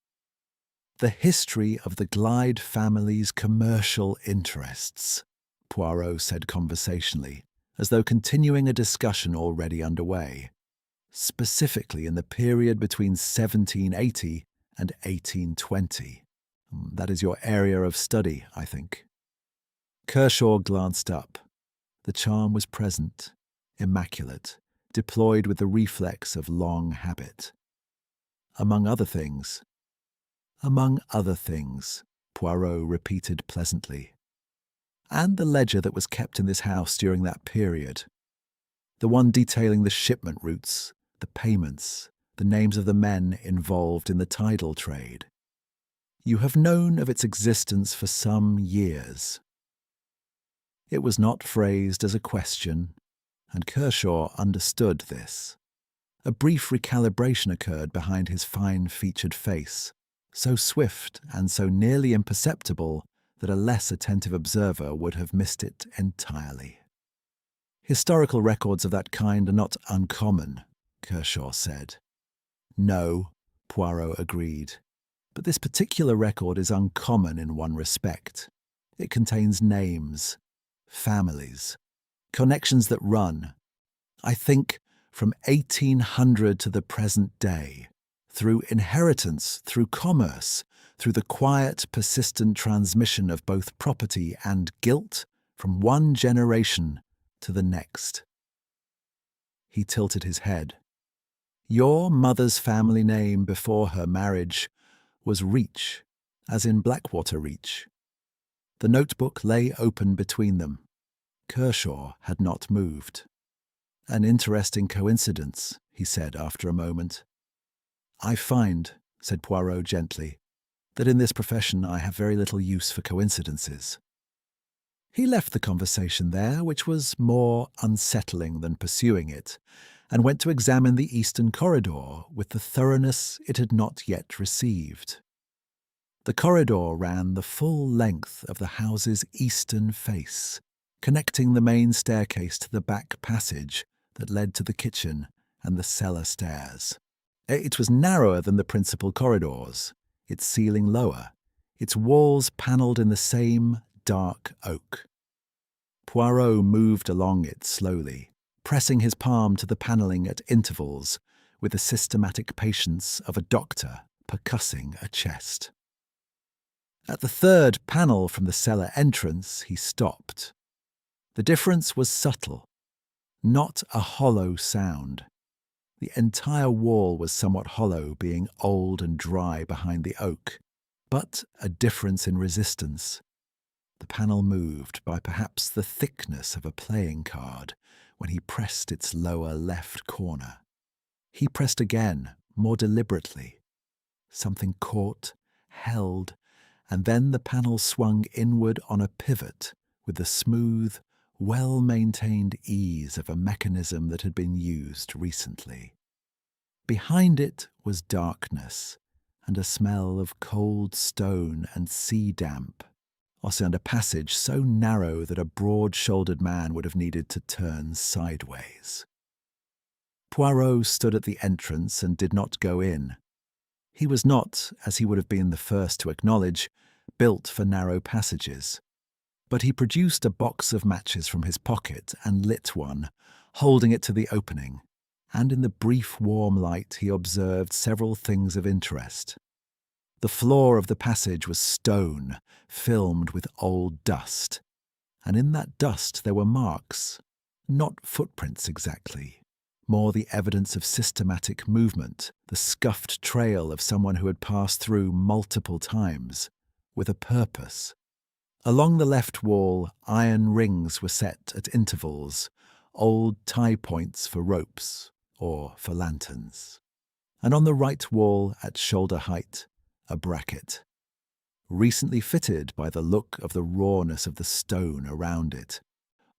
Speaker 1: "The history of the Glyde family's commercial interests," Poirot said conversationally, as though continuing a discussion already underway, "specifically in the period between 1780 and 1820. That is your area of study, I think." Kershaw glanced up. The charm was present, immaculate, deployed with the reflex of long habit. "Among other things." "Among other things," Poirot repeated pleasantly. "And the ledger that was kept in this house during that period. The one detailing the shipment routes, the payments, the names of the men involved in the tidal trade. You have known of its existence for some years." It was not phrased as a question, and Kershaw understood this. A brief recalibration occurred behind his fine-featured face, so swift and so nearly imperceptible that a less attentive observer would have missed it entirely. "Historical records of that kind are not uncommon," Kershaw said. "No," Poirot agreed, "but this particular record is uncommon in one respect. It contains names, families, connections that run, I think, from 1800 to the present day, through inheritance, through commerce, through the quiet, persistent transmission of both property and guilt from one generation to the next." He tilted his head. "Your mother's family name before her marriage was Reach, as in Blackwater Reach." The notebook lay open between them. Kershaw had not moved. "An interesting coincidence," he said after a moment. "I find," said Poirot gently, "that in this profession I have very little use for coincidences." He left the conversation there, which was more unsettling than pursuing it, and went to examine the eastern corridor with the thoroughness it had not yet received. The corridor ran the full length of the house's eastern face, connecting the main staircase to the back passage that led to the kitchen and the cellar stairs. It was narrower than the principal corridors, its ceiling lower, its walls panelled in the same dark oak. Poirot moved along it slowly, pressing his palm to the panelling at intervals with the systematic patience of a doctor percussing a chest. At the third panel from the cellar entrance, he stopped. The difference was subtle, not a hollow sound. The entire wall was somewhat hollow, being old and dry behind the oak, but a difference in resistance. The panel moved by perhaps the thickness of a playing card when he pressed its lower left corner. He pressed again, more deliberately. Something caught, held, and then the panel swung inward on a pivot with the smooth, well-maintained ease of a mechanism that had been used recently. Behind it was darkness and a smell of cold stone and sea damp, and a passage so narrow that a broad-shouldered man would have needed to turn sideways. Poirot stood at the entrance and did not go in. He was not, as he would have been the first to acknowledge, built for narrow passages. But he produced a box of matches from his pocket and lit one, holding it to the opening, and in the brief warm light he observed several things of interest. The floor of the passage was stone, filmed with old dust, and in that dust there were marks, not footprints exactly, more the evidence of systematic movement, the scuffed trail of someone who had passed through multiple times, with a purpose. Along the left wall, iron rings were set at intervals, old tie points for ropes or for lanterns. And on the right wall, at shoulder height, a bracket, recently fitted by the look of the rawness of the stone around it,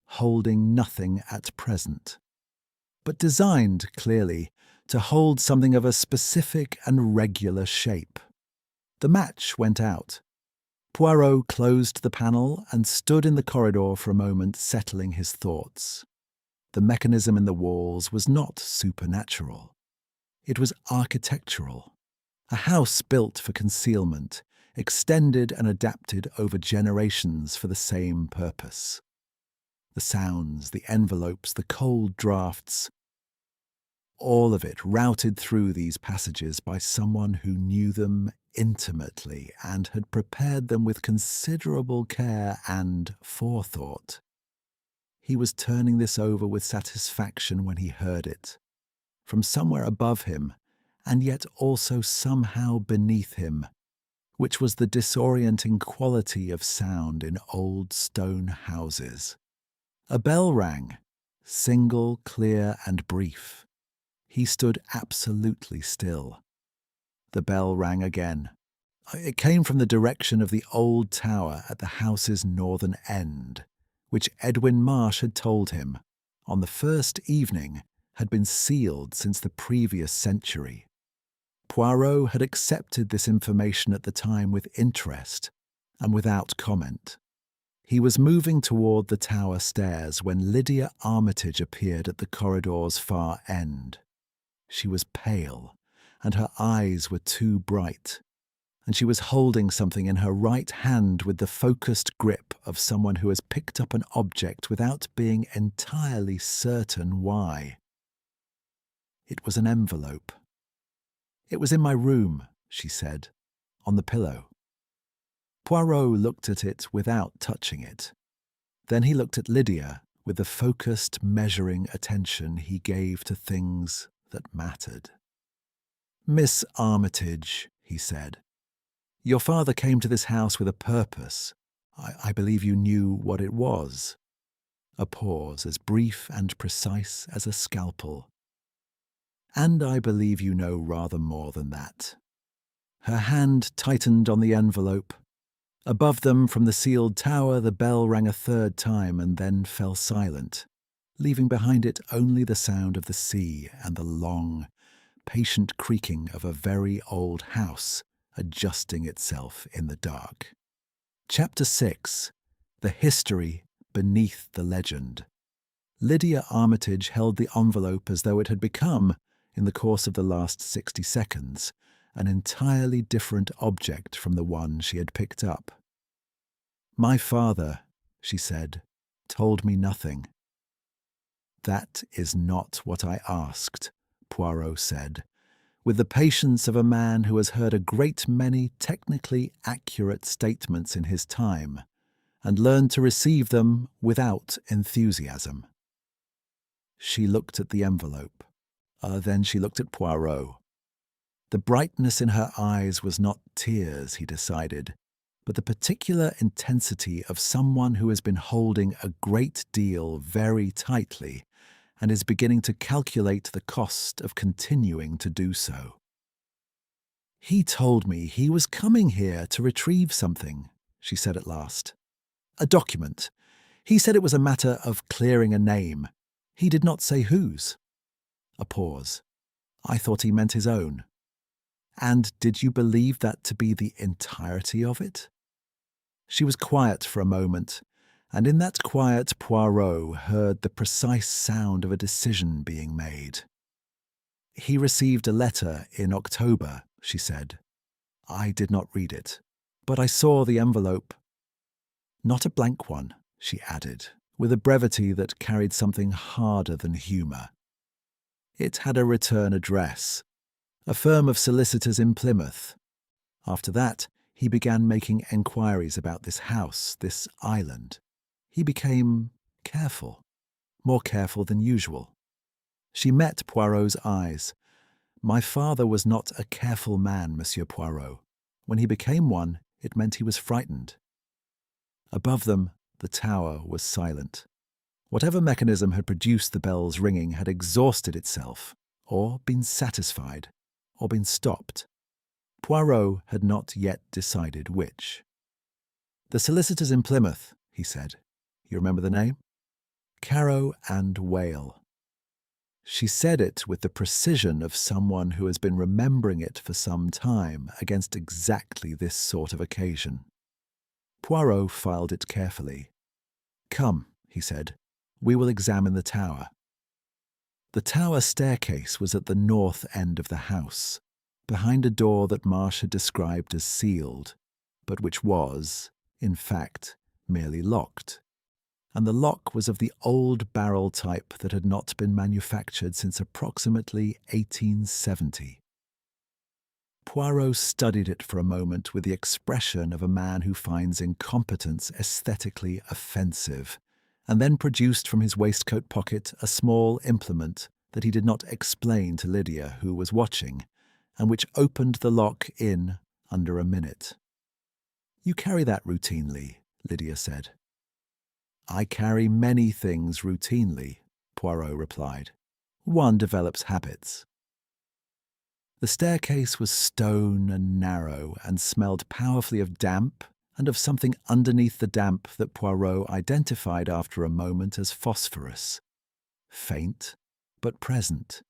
Speaker 1: holding nothing at present, but designed, clearly, to hold something of a specific and regular shape. The match went out. Poirot closed the panel and stood in the corridor for a moment, settling his thoughts. The mechanism in the walls was not supernatural. It was architectural. A house built for concealment, extended and adapted over generations for the same purpose. The sounds, the envelopes, the cold drafts, all of it routed through these passages by someone who knew them intimately and had prepared them with considerable care and forethought. He was turning this over with satisfaction when he heard it, from somewhere above him, and yet also somehow beneath him, which was the disorienting quality of sound in old stone houses. A bell rang, single, clear, and brief. He stood absolutely still. The bell rang again. It came from the direction of the old tower at the house's northern end, which Edwin Marsh had told him, on the first evening, had been sealed since the previous century. Poirot had accepted this information at the time with interest and without comment. He was moving toward the tower stairs when Lydia Armitage appeared at the corridor's far end. She was pale, and her eyes were too bright, and she was holding something in her right hand with the focused grip of someone who has picked up an object without being entirely certain why. It was an envelope. "It was in my room," she said, "on the pillow." Poirot looked at it without touching it. Then he looked at Lydia with the focused, measuring attention he gave to things that mattered. "Miss Armitage," he said, "your father came to this house with a purpose. I believe you knew what it was." A pause as brief and precise as a scalpel. "And I believe you know rather more than that." Her hand tightened on the envelope. Above them, from the sealed tower, the bell rang a third time and then fell silent, leaving behind it only the sound of the sea and the long, patient creaking of a very old house adjusting itself in the dark. Chapter 6. The History Beneath the Legend. Lydia Armitage held the envelope as though it had become, in the course of the last 60 seconds, an entirely different object from the one she had picked up. "My father," she said, "told me nothing." "That is not what I asked," Poirot said, with the patience of a man who has heard a great many technically accurate statements in his time and learned to receive them without enthusiasm. She looked at the envelope. Then she looked at Poirot. The brightness in her eyes was not tears, he decided, but the particular intensity of someone who has been holding a great deal very tightly and is beginning to calculate the cost of continuing to do so. "He told me he was coming here to retrieve something," she said at last. "A document. He said it was a matter of clearing a name. He did not say whose." A pause. "I thought he meant his own." "And did you believe that to be the entirety of it?" She was quiet for a moment, and in that quiet Poirot heard the precise sound of a decision being made. "He received a letter in October," she said. "I did not read it, but I saw the envelope." "Not a blank one," she added, with a brevity that carried something harder than humour. "It had a return address, a firm of solicitors in Plymouth. After that, he began making enquiries about this house, this island. He became careful, more careful than usual." She met Poirot's eyes. "My father was not a careful man, Monsieur Poirot. When he became one, it meant he was frightened." Above them, the tower was silent. Whatever mechanism had produced the bell's ringing had exhausted itself, or been satisfied, or been stopped. Poirot had not yet decided which. "The solicitors in Plymouth," he said. "You remember the name?" "Carrow and Wale." She said it with the precision of someone who has been remembering it for some time against exactly this sort of occasion. Poirot filed it carefully. "Come," he said, "we will examine the tower." The tower staircase was at the north end of the house, behind a door that Marsh had described as sealed, but which was, in fact, merely locked. And the lock was of the old barrel type that had not been manufactured since approximately 1870. Poirot studied it for a moment with the expression of a man who finds incompetence aesthetically offensive, and then produced from his waistcoat pocket a small implement that he did not explain to Lydia, who was watching, and which opened the lock in under a minute. "You carry that routinely," Lydia said. "I carry many things routinely," Poirot replied. "One develops habits." The staircase was stone and narrow and smelled powerfully of damp and of something underneath the damp that Poirot identified after a moment as phosphorus. Faint, but present,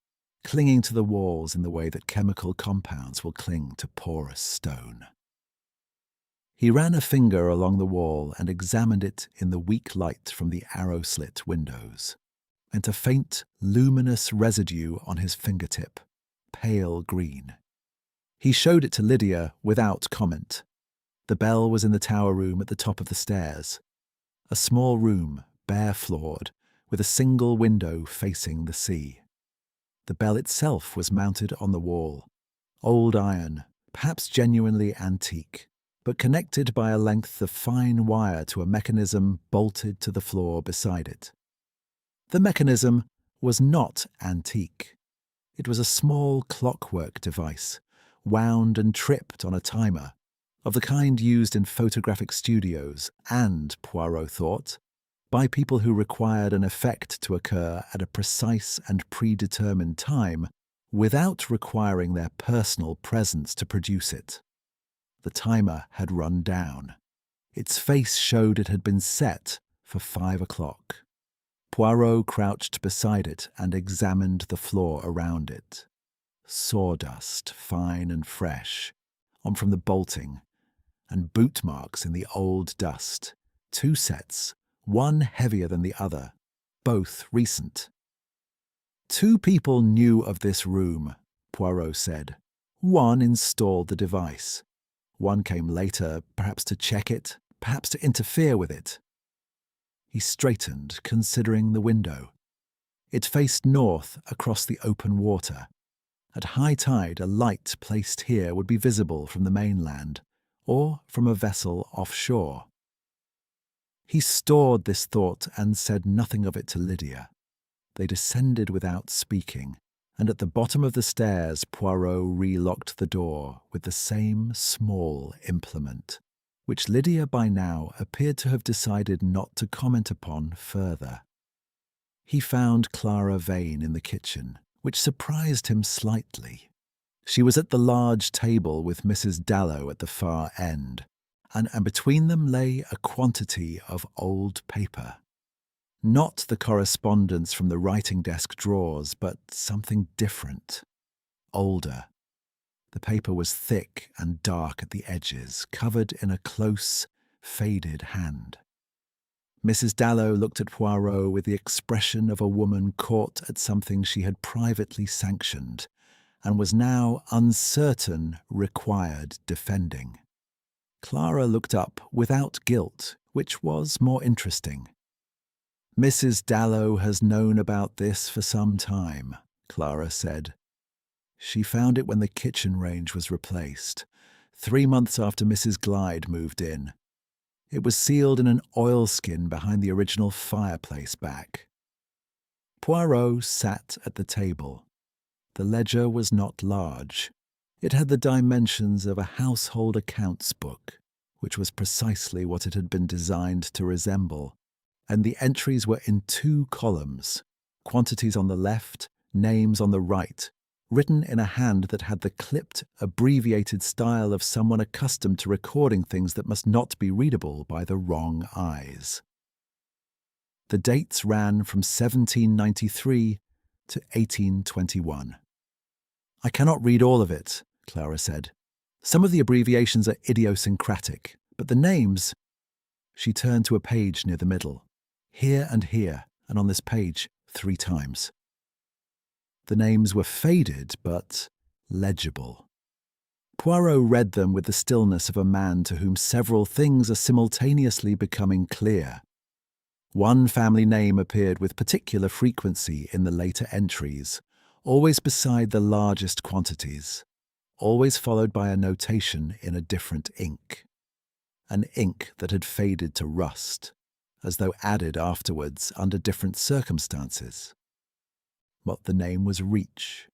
Speaker 1: clinging to the walls in the way that chemical compounds will cling to porous stone. He ran a finger along the wall and examined it in the weak light from the arrow-slit windows, and a faint, luminous residue on his fingertip, pale green. He showed it to Lydia without comment. The bell was in the tower room at the top of the stairs. A small room, bare-floored, with a single window facing the sea. The bell itself was mounted on the wall, old iron, perhaps genuinely antique, but connected by a length of fine wire to a mechanism bolted to the floor beside it. The mechanism was not antique. It was a small clockwork device, wound and tripped on a timer, of the kind used in photographic studios and, Poirot thought, by people who required an effect to occur at a precise and predetermined time without requiring their personal presence to produce it. The timer had run down. Its face showed it had been set for 5 o'clock. Poirot crouched beside it and examined the floor around it. Sawdust, fine and fresh, on from the bolting, and boot marks in the old dust. 2 sets, one heavier than the other, both recent. 2 people knew of this room, Poirot said. One installed the device. One came later, perhaps to check it, perhaps to interfere with it. He straightened, considering the window. It faced north across the open water. At high tide, a light placed here would be visible from the mainland, or from a vessel offshore. He stored this thought and said nothing of it to Lydia. They descended without speaking, and at the bottom of the stairs Poirot relocked the door with the same small implement, which Lydia by now appeared to have decided not to comment upon further. He found Clara Vane in the kitchen, which surprised him slightly. She was at the large table with Mrs. Dallow at the far end, and between them lay a quantity of old paper. Not the correspondence from the writing desk drawers, but something different, older. The paper was thick and dark at the edges, covered in a close, faded hand. Mrs. Dallow looked at Poirot with the expression of a woman caught at something she had privately sanctioned, and was now uncertain required defending. Clara looked up without guilt, which was more interesting. "Mrs. Dallow has known about this for some time," Clara said. "She found it when the kitchen range was replaced, 3 months after Mrs. Glyde moved in. It was sealed in an oilskin behind the original fireplace back." Poirot sat at the table. The ledger was not large. It had the dimensions of a household accounts book, which was precisely what it had been designed to resemble, and the entries were in 2 columns, quantities on the left, names on the right, written in a hand that had the clipped, abbreviated style of someone accustomed to recording things that must not be readable by the wrong eyes. The dates ran from 1793 to 1821. "I cannot read all of it," Clara said. "Some of the abbreviations are idiosyncratic, but the names—" She turned to a page near the middle. "Here and here, and on this page 3 times. The names were faded but legible. Poirot read them with the stillness of a man to whom several things are simultaneously becoming clear. One family name appeared with particular frequency in the later entries, always beside the largest quantities, always followed by a notation in a different ink. An ink that had faded to rust, as though added afterwards under different circumstances. But the name was Reach.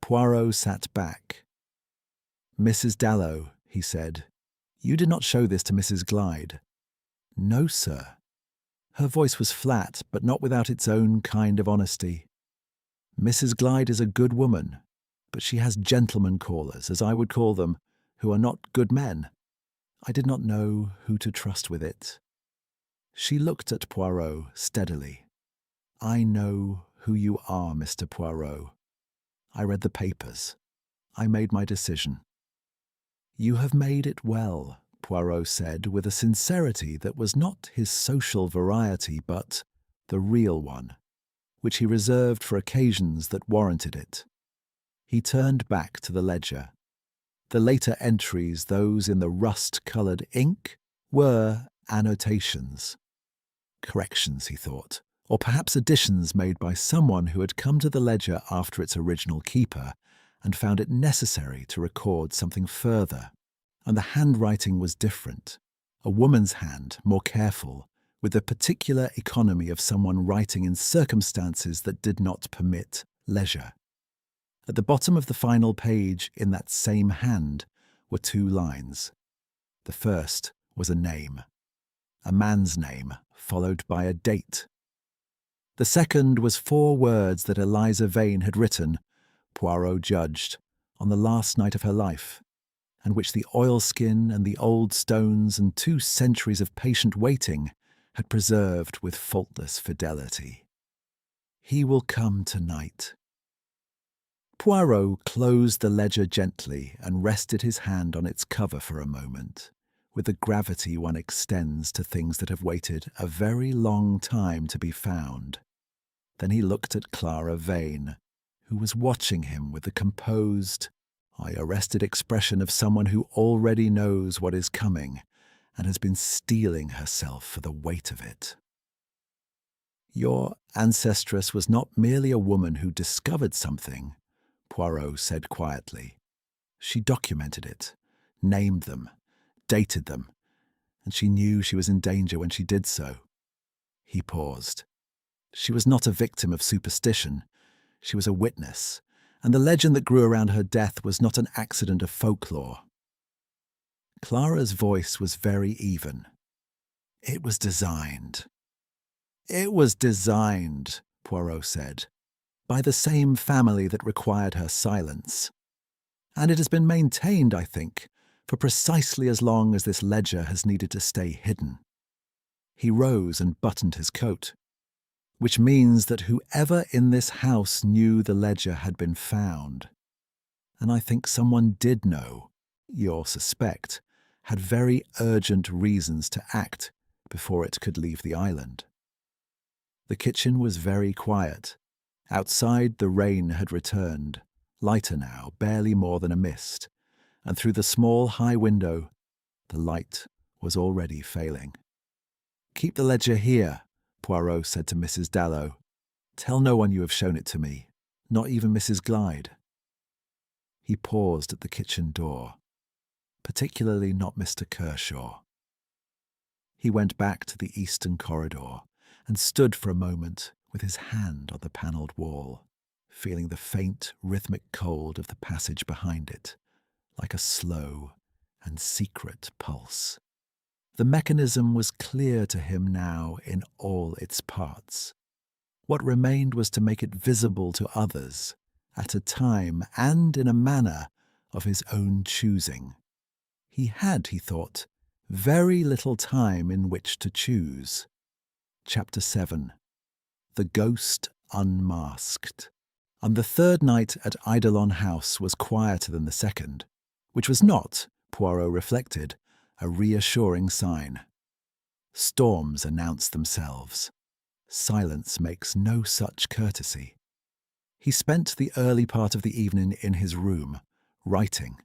Speaker 1: Poirot sat back. "Mrs. Dallow," he said, "you did not show this to Mrs. Glyde." "No, sir." Her voice was flat, but not without its own kind of honesty. "Mrs. Glyde is a good woman, but she has gentlemen callers, as I would call them, who are not good men. I did not know who to trust with it." She looked at Poirot steadily. "I know who you are, Mr. Poirot. I read the papers. I made my decision." "You have made it well," Poirot said with a sincerity that was not his social variety but the real one, which he reserved for occasions that warranted it. He turned back to the ledger. The later entries, those in the rust-coloured ink, were annotations. Corrections, he thought, or perhaps additions made by someone who had come to the ledger after its original keeper and found it necessary to record something further. And the handwriting was different. A woman's hand, more careful, with the particular economy of someone writing in circumstances that did not permit leisure. At the bottom of the final page, in that same hand, were 2 lines. The first was a name. A man's name, followed by a date. The second was 4 words that Eliza Vane had written, Poirot judged, on the last night of her life, and which the oilskin and the old stones and 2 centuries of patient waiting had preserved with faultless fidelity. "He will come tonight." Poirot closed the ledger gently and rested his hand on its cover for a moment, with the gravity one extends to things that have waited a very long time to be found. Then he looked at Clara Vane, who was watching him with the composed, eye-arrested expression of someone who already knows what is coming and has been steeling herself for the weight of it. "Your ancestress was not merely a woman who discovered something," Poirot said quietly. "She documented it, named them, dated them, and she knew she was in danger when she did so." He paused. "She was not a victim of superstition. She was a witness, and the legend that grew around her death was not an accident of folklore." Clara's voice was very even. "It was designed." "It was designed," Poirot said, "by the same family that required her silence. And it has been maintained, I think, for precisely as long as this ledger has needed to stay hidden." He rose and buttoned his coat. "Which means that whoever in this house knew the ledger had been found, and I think someone did know, or suspect, had very urgent reasons to act before it could leave the island." The kitchen was very quiet. Outside, the rain had returned, lighter now, barely more than a mist, and through the small high window, the light was already failing. "Keep the ledger here," Poirot said to Mrs. Dallow. "Tell no one you have shown it to me, not even Mrs. Glyde." He paused at the kitchen door, particularly not Mr. Kershaw. He went back to the eastern corridor and stood for a moment with his hand on the panelled wall, feeling the faint, rhythmic cold of the passage behind it, like a slow and secret pulse. The mechanism was clear to him now in all its parts. What remained was to make it visible to others, at a time and in a manner of his own choosing. He had, he thought, very little time in which to choose. Chapter 7. The Ghost Unmasked. And the third night at Eidolon House was quieter than the second, which was not, Poirot reflected, a reassuring sign. Storms announce themselves. Silence makes no such courtesy. He spent the early part of the evening in his room, writing.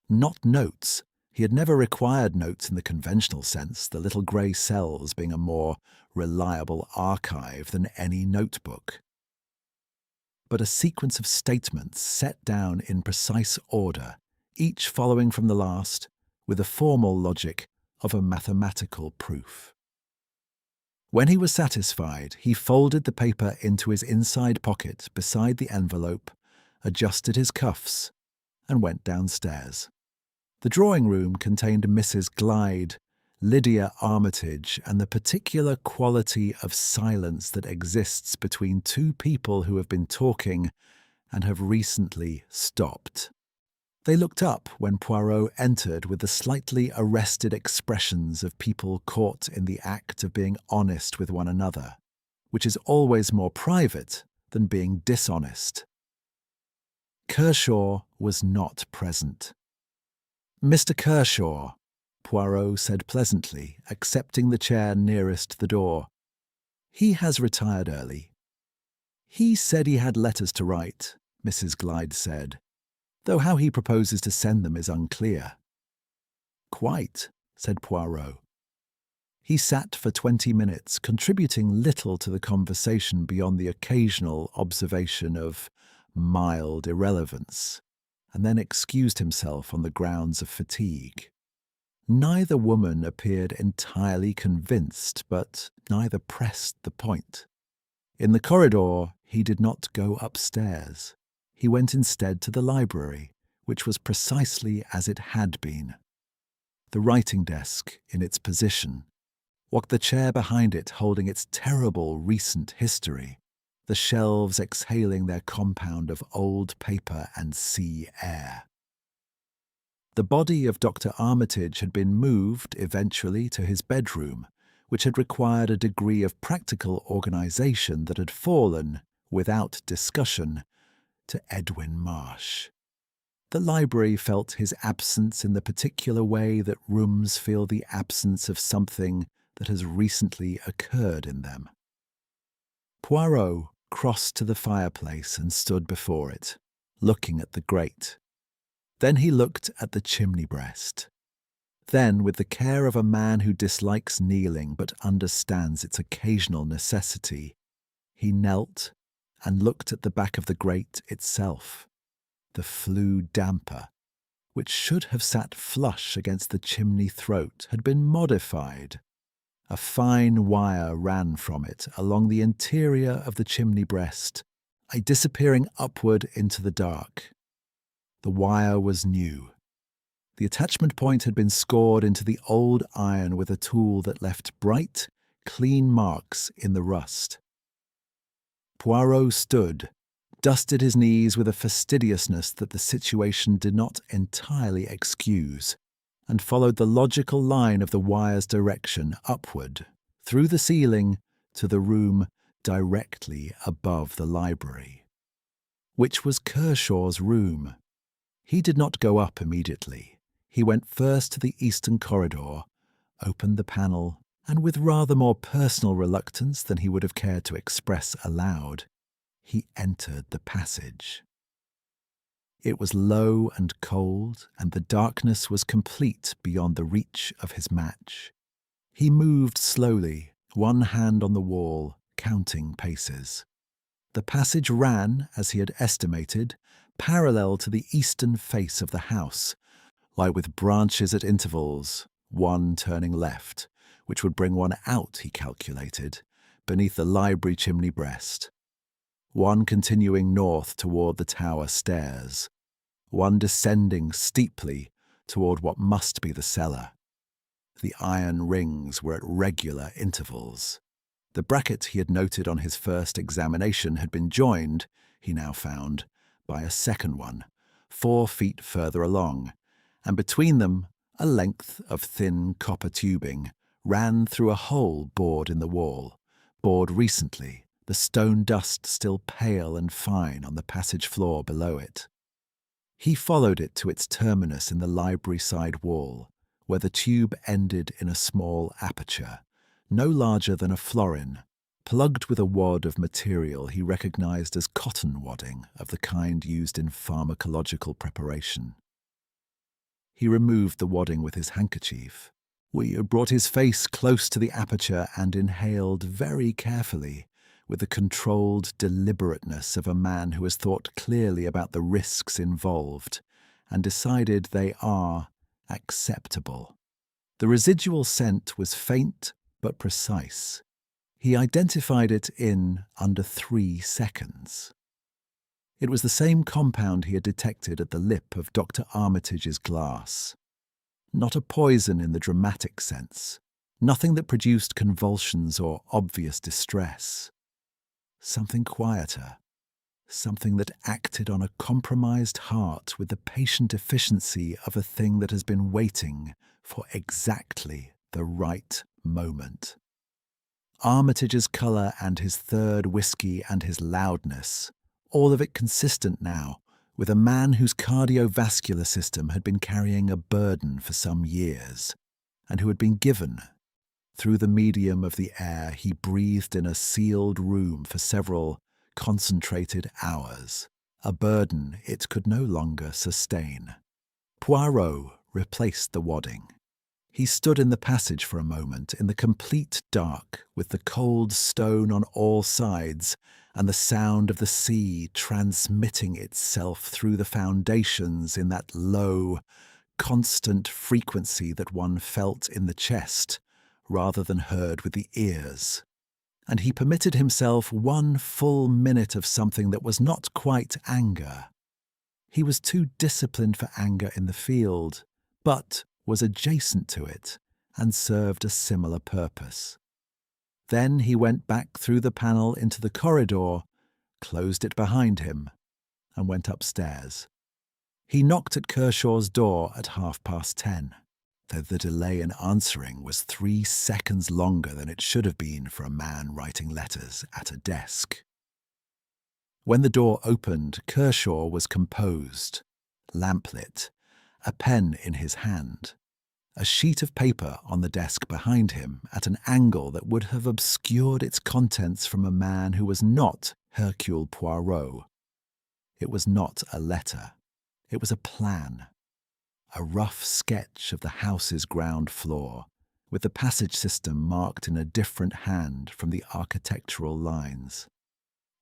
Speaker 1: Not notes. He had never required notes in the conventional sense, the little grey cells being a more reliable archive than any notebook. But a sequence of statements set down in precise order, each following from the last, with the formal logic of a mathematical proof. When he was satisfied, he folded the paper into his inside pocket beside the envelope, adjusted his cuffs, and went downstairs. The drawing room contained Mrs. Glyde, Lydia Armitage, and the particular quality of silence that exists between two people who have been talking and have recently stopped. They looked up when Poirot entered with the slightly arrested expressions of people caught in the act of being honest with one another, which is always more private than being dishonest. Kershaw was not present. "Mr. Kershaw," Poirot said pleasantly, accepting the chair nearest the door. "He has retired early." "He said he had letters to write," Mrs. Glyde said, "though how he proposes to send them is unclear." "Quite," said Poirot. He sat for 20 minutes, contributing little to the conversation beyond the occasional observation of mild irrelevance, and then excused himself on the grounds of fatigue. Neither woman appeared entirely convinced, but neither pressed the point. In the corridor, he did not go upstairs. He went instead to the library, which was precisely as it had been. The writing desk in its position, walked the chair behind it holding its terrible recent history, the shelves exhaling their compound of old paper and sea air. The body of Dr. Armitage had been moved eventually to his bedroom, which had required a degree of practical organisation that had fallen, without discussion, to Edwin Marsh. The library felt his absence in the particular way that rooms feel the absence of something that has recently occurred in them. Poirot crossed to the fireplace and stood before it, looking at the grate. Then he looked at the chimney breast. Then, with the care of a man who dislikes kneeling but understands its occasional necessity, he knelt and looked at the back of the grate itself. The flue damper, which should have sat flush against the chimney throat, had been modified. A fine wire ran from it along the interior of the chimney breast, disappearing upward into the dark. The wire was new. The attachment point had been scored into the old iron with a tool that left bright, clean marks in the rust. Poirot stood, dusted his knees with a fastidiousness that the situation did not entirely excuse, and followed the logical line of the wire's direction upward, through the ceiling, to the room directly above the library, which was Kershaw's room. He did not go up immediately. He went first to the eastern corridor, opened the panel, and with rather more personal reluctance than he would have cared to express aloud, he entered the passage. It was low and cold, and the darkness was complete beyond the reach of his match. He moved slowly, one hand on the wall, counting paces. The passage ran, as he had estimated, parallel to the eastern face of the house, lie with branches at intervals, one turning left, which would bring one out, he calculated, beneath the library chimney breast, one continuing north toward the tower stairs, one descending steeply toward what must be the cellar. The iron rings were at regular intervals. The bracket he had noted on his first examination had been joined, he now found, by a second one, 4 feet further along, and between them a length of thin copper tubing ran through a hole bored in the wall, bored recently, the stone dust still pale and fine on the passage floor below it. He followed it to its terminus in the library side wall, where the tube ended in a small aperture, no larger than a florin, plugged with a wad of material he recognized as cotton wadding of the kind used in pharmacological preparation. He removed the wadding with his handkerchief. He brought his face close to the aperture and inhaled very carefully, with the controlled deliberateness of a man who has thought clearly about the risks involved and decided they are acceptable. The residual scent was faint but precise. He identified it in under 3 seconds. It was the same compound he had detected at the lip of Dr. Armitage's glass. Not a poison in the dramatic sense, nothing that produced convulsions or obvious distress. Something quieter, something that acted on a compromised heart with the patient efficiency of a thing that has been waiting for exactly the right moment. Armitage's colour and his third whiskey and his loudness, all of it consistent now with a man whose cardiovascular system had been carrying a burden for some years, and who had been given, through the medium of the air he breathed in a sealed room for several concentrated hours, a burden it could no longer sustain. Poirot replaced the wadding. He stood in the passage for a moment in the complete dark, with the cold stone on all sides and the sound of the sea transmitting itself through the foundations in that low, constant frequency that one felt in the chest rather than heard with the ears. And he permitted himself 1 full minute of something that was not quite anger. He was too disciplined for anger in the field, but was adjacent to it and served a similar purpose. Then he went back through the panel into the corridor, closed it behind him, and went upstairs. He knocked at Kershaw's door at 10:30, though the delay in answering was 3 seconds longer than it should have been for a man writing letters at a desk. When the door opened, Kershaw was composed, lamplit, a pen in his hand, a sheet of paper on the desk behind him at an angle that would have obscured its contents from a man who was not Hercule Poirot. It was not a letter. It was a plan, a rough sketch of the house's ground floor, with the passage system marked in a different hand from the architectural lines.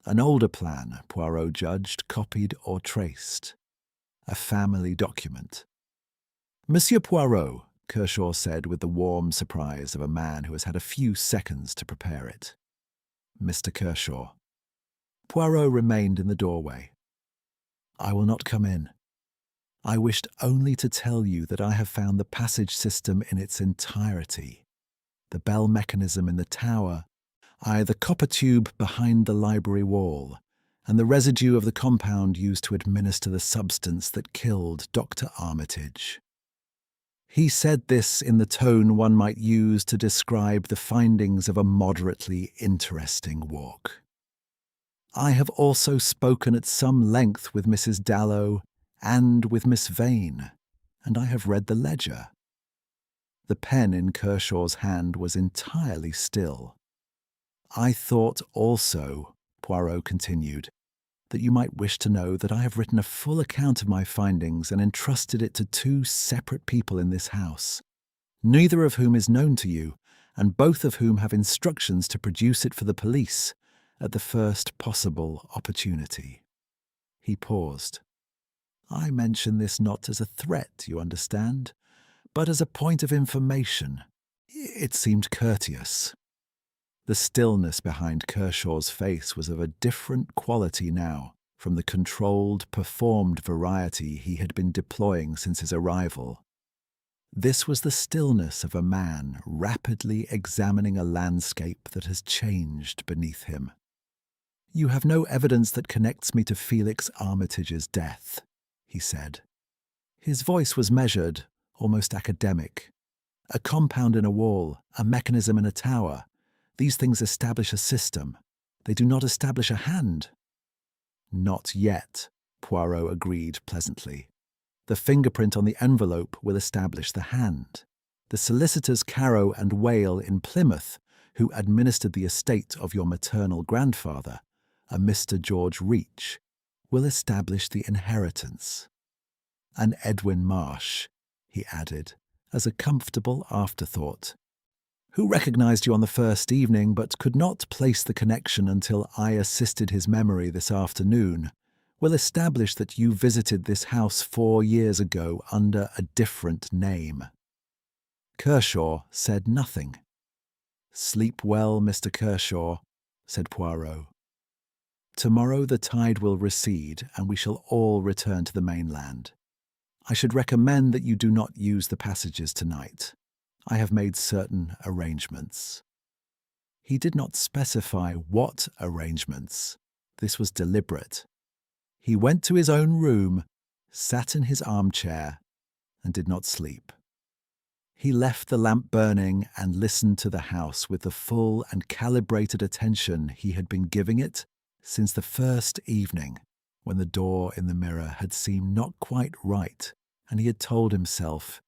Speaker 1: An older plan, Poirot judged, copied or traced. A family document. "Monsieur Poirot," Kershaw said with the warm surprise of a man who has had a few seconds to prepare it. "Mr. Kershaw." Poirot remained in the doorway. "I will not come in. I wished only to tell you that I have found the passage system in its entirety. The bell mechanism in the tower, the copper tube behind the library wall, and the residue of the compound used to administer the substance that killed Dr. Armitage." He said this in the tone one might use to describe the findings of a moderately interesting walk. "I have also spoken at some length with Mrs. Dallow and with Miss Vane, and I have read the ledger." The pen in Kershaw's hand was entirely still. "I thought also," Poirot continued, "that you might wish to know that I have written a full account of my findings and entrusted it to 2 separate people in this house, neither of whom is known to you, and both of whom have instructions to produce it for the police at the first possible opportunity." He paused. "I mention this not as a threat, you understand, but as a point of information. It seemed courteous." The stillness behind Kershaw's face was of a different quality now from the controlled, performed variety he had been deploying since his arrival. This was the stillness of a man rapidly examining a landscape that has changed beneath him. "You have no evidence that connects me to Felix Armitage's death," he said. His voice was measured, almost academic. "A compound in a wall, a mechanism in a tower. These things establish a system. They do not establish a hand." "Not yet," Poirot agreed pleasantly. "The fingerprint on the envelope will establish the hand. The solicitors Carrow and Whale in Plymouth who administered the estate of your maternal grandfather, a Mr. George Reach, will establish the inheritance. And Edwin Marsh, he added, as a comfortable afterthought, who recognized you on the first evening but could not place the connection until I assisted his memory this afternoon, will establish that you visited this house 4 years ago under a different name. Kershaw said nothing. "Sleep well, Mr. Kershaw," said Poirot. "Tomorrow the tide will recede and we shall all return to the mainland. I should recommend that you do not use the passages tonight. I have made certain arrangements." He did not specify what arrangements. This was deliberate. He went to his own room, sat in his armchair, and did not sleep. He left the lamp burning and listened to the house with the full and calibrated attention he had been giving it since the first evening, when the door in the mirror had seemed not quite right, and he had told himself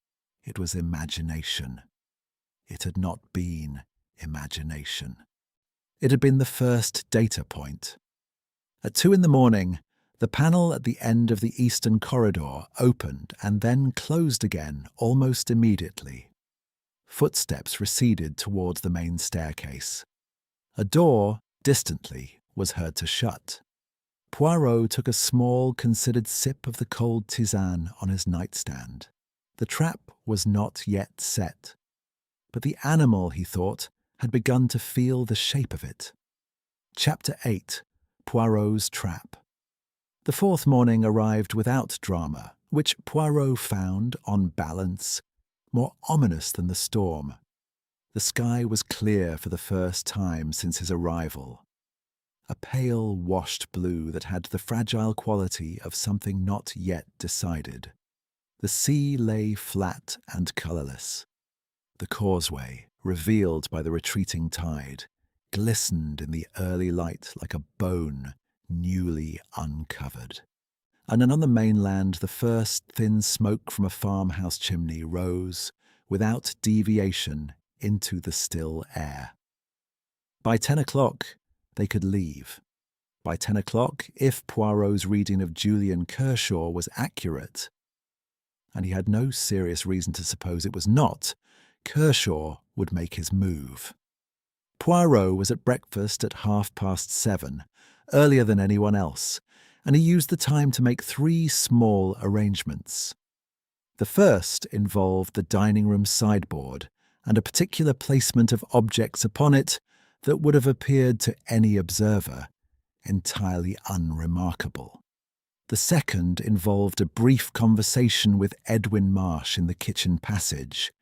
Speaker 1: it was imagination. It had not been imagination. It had been the first data point. At 2 a.m, the panel at the end of the eastern corridor opened and then closed again almost immediately. Footsteps receded towards the main staircase. A door, distantly, was heard to shut. Poirot took a small, considered sip of the cold tisane on his nightstand. The trap was not yet set, but the animal, he thought, had begun to feel the shape of it. Chapter 8. Poirot's Trap. The 4th morning arrived without drama, which Poirot found, on balance, more ominous than the storm. The sky was clear for the first time since his arrival. A pale, washed blue that had the fragile quality of something not yet decided. The sea lay flat and colourless. The causeway, revealed by the retreating tide, glistened in the early light like a bone newly uncovered. And on the mainland the first thin smoke from a farmhouse chimney rose, without deviation, into the still air. By 10 o'clock they could leave. By 10 o'clock, if Poirot's reading of Julian Kershaw was accurate, and he had no serious reason to suppose it was not, Kershaw would make his move. Poirot was at breakfast at 7:30, earlier than anyone else, and he used the time to make 3 small arrangements. The first involved the dining room sideboard and a particular placement of objects upon it that would have appeared to any observer entirely unremarkable. The second involved a brief conversation with Edwin Marsh in the kitchen passage,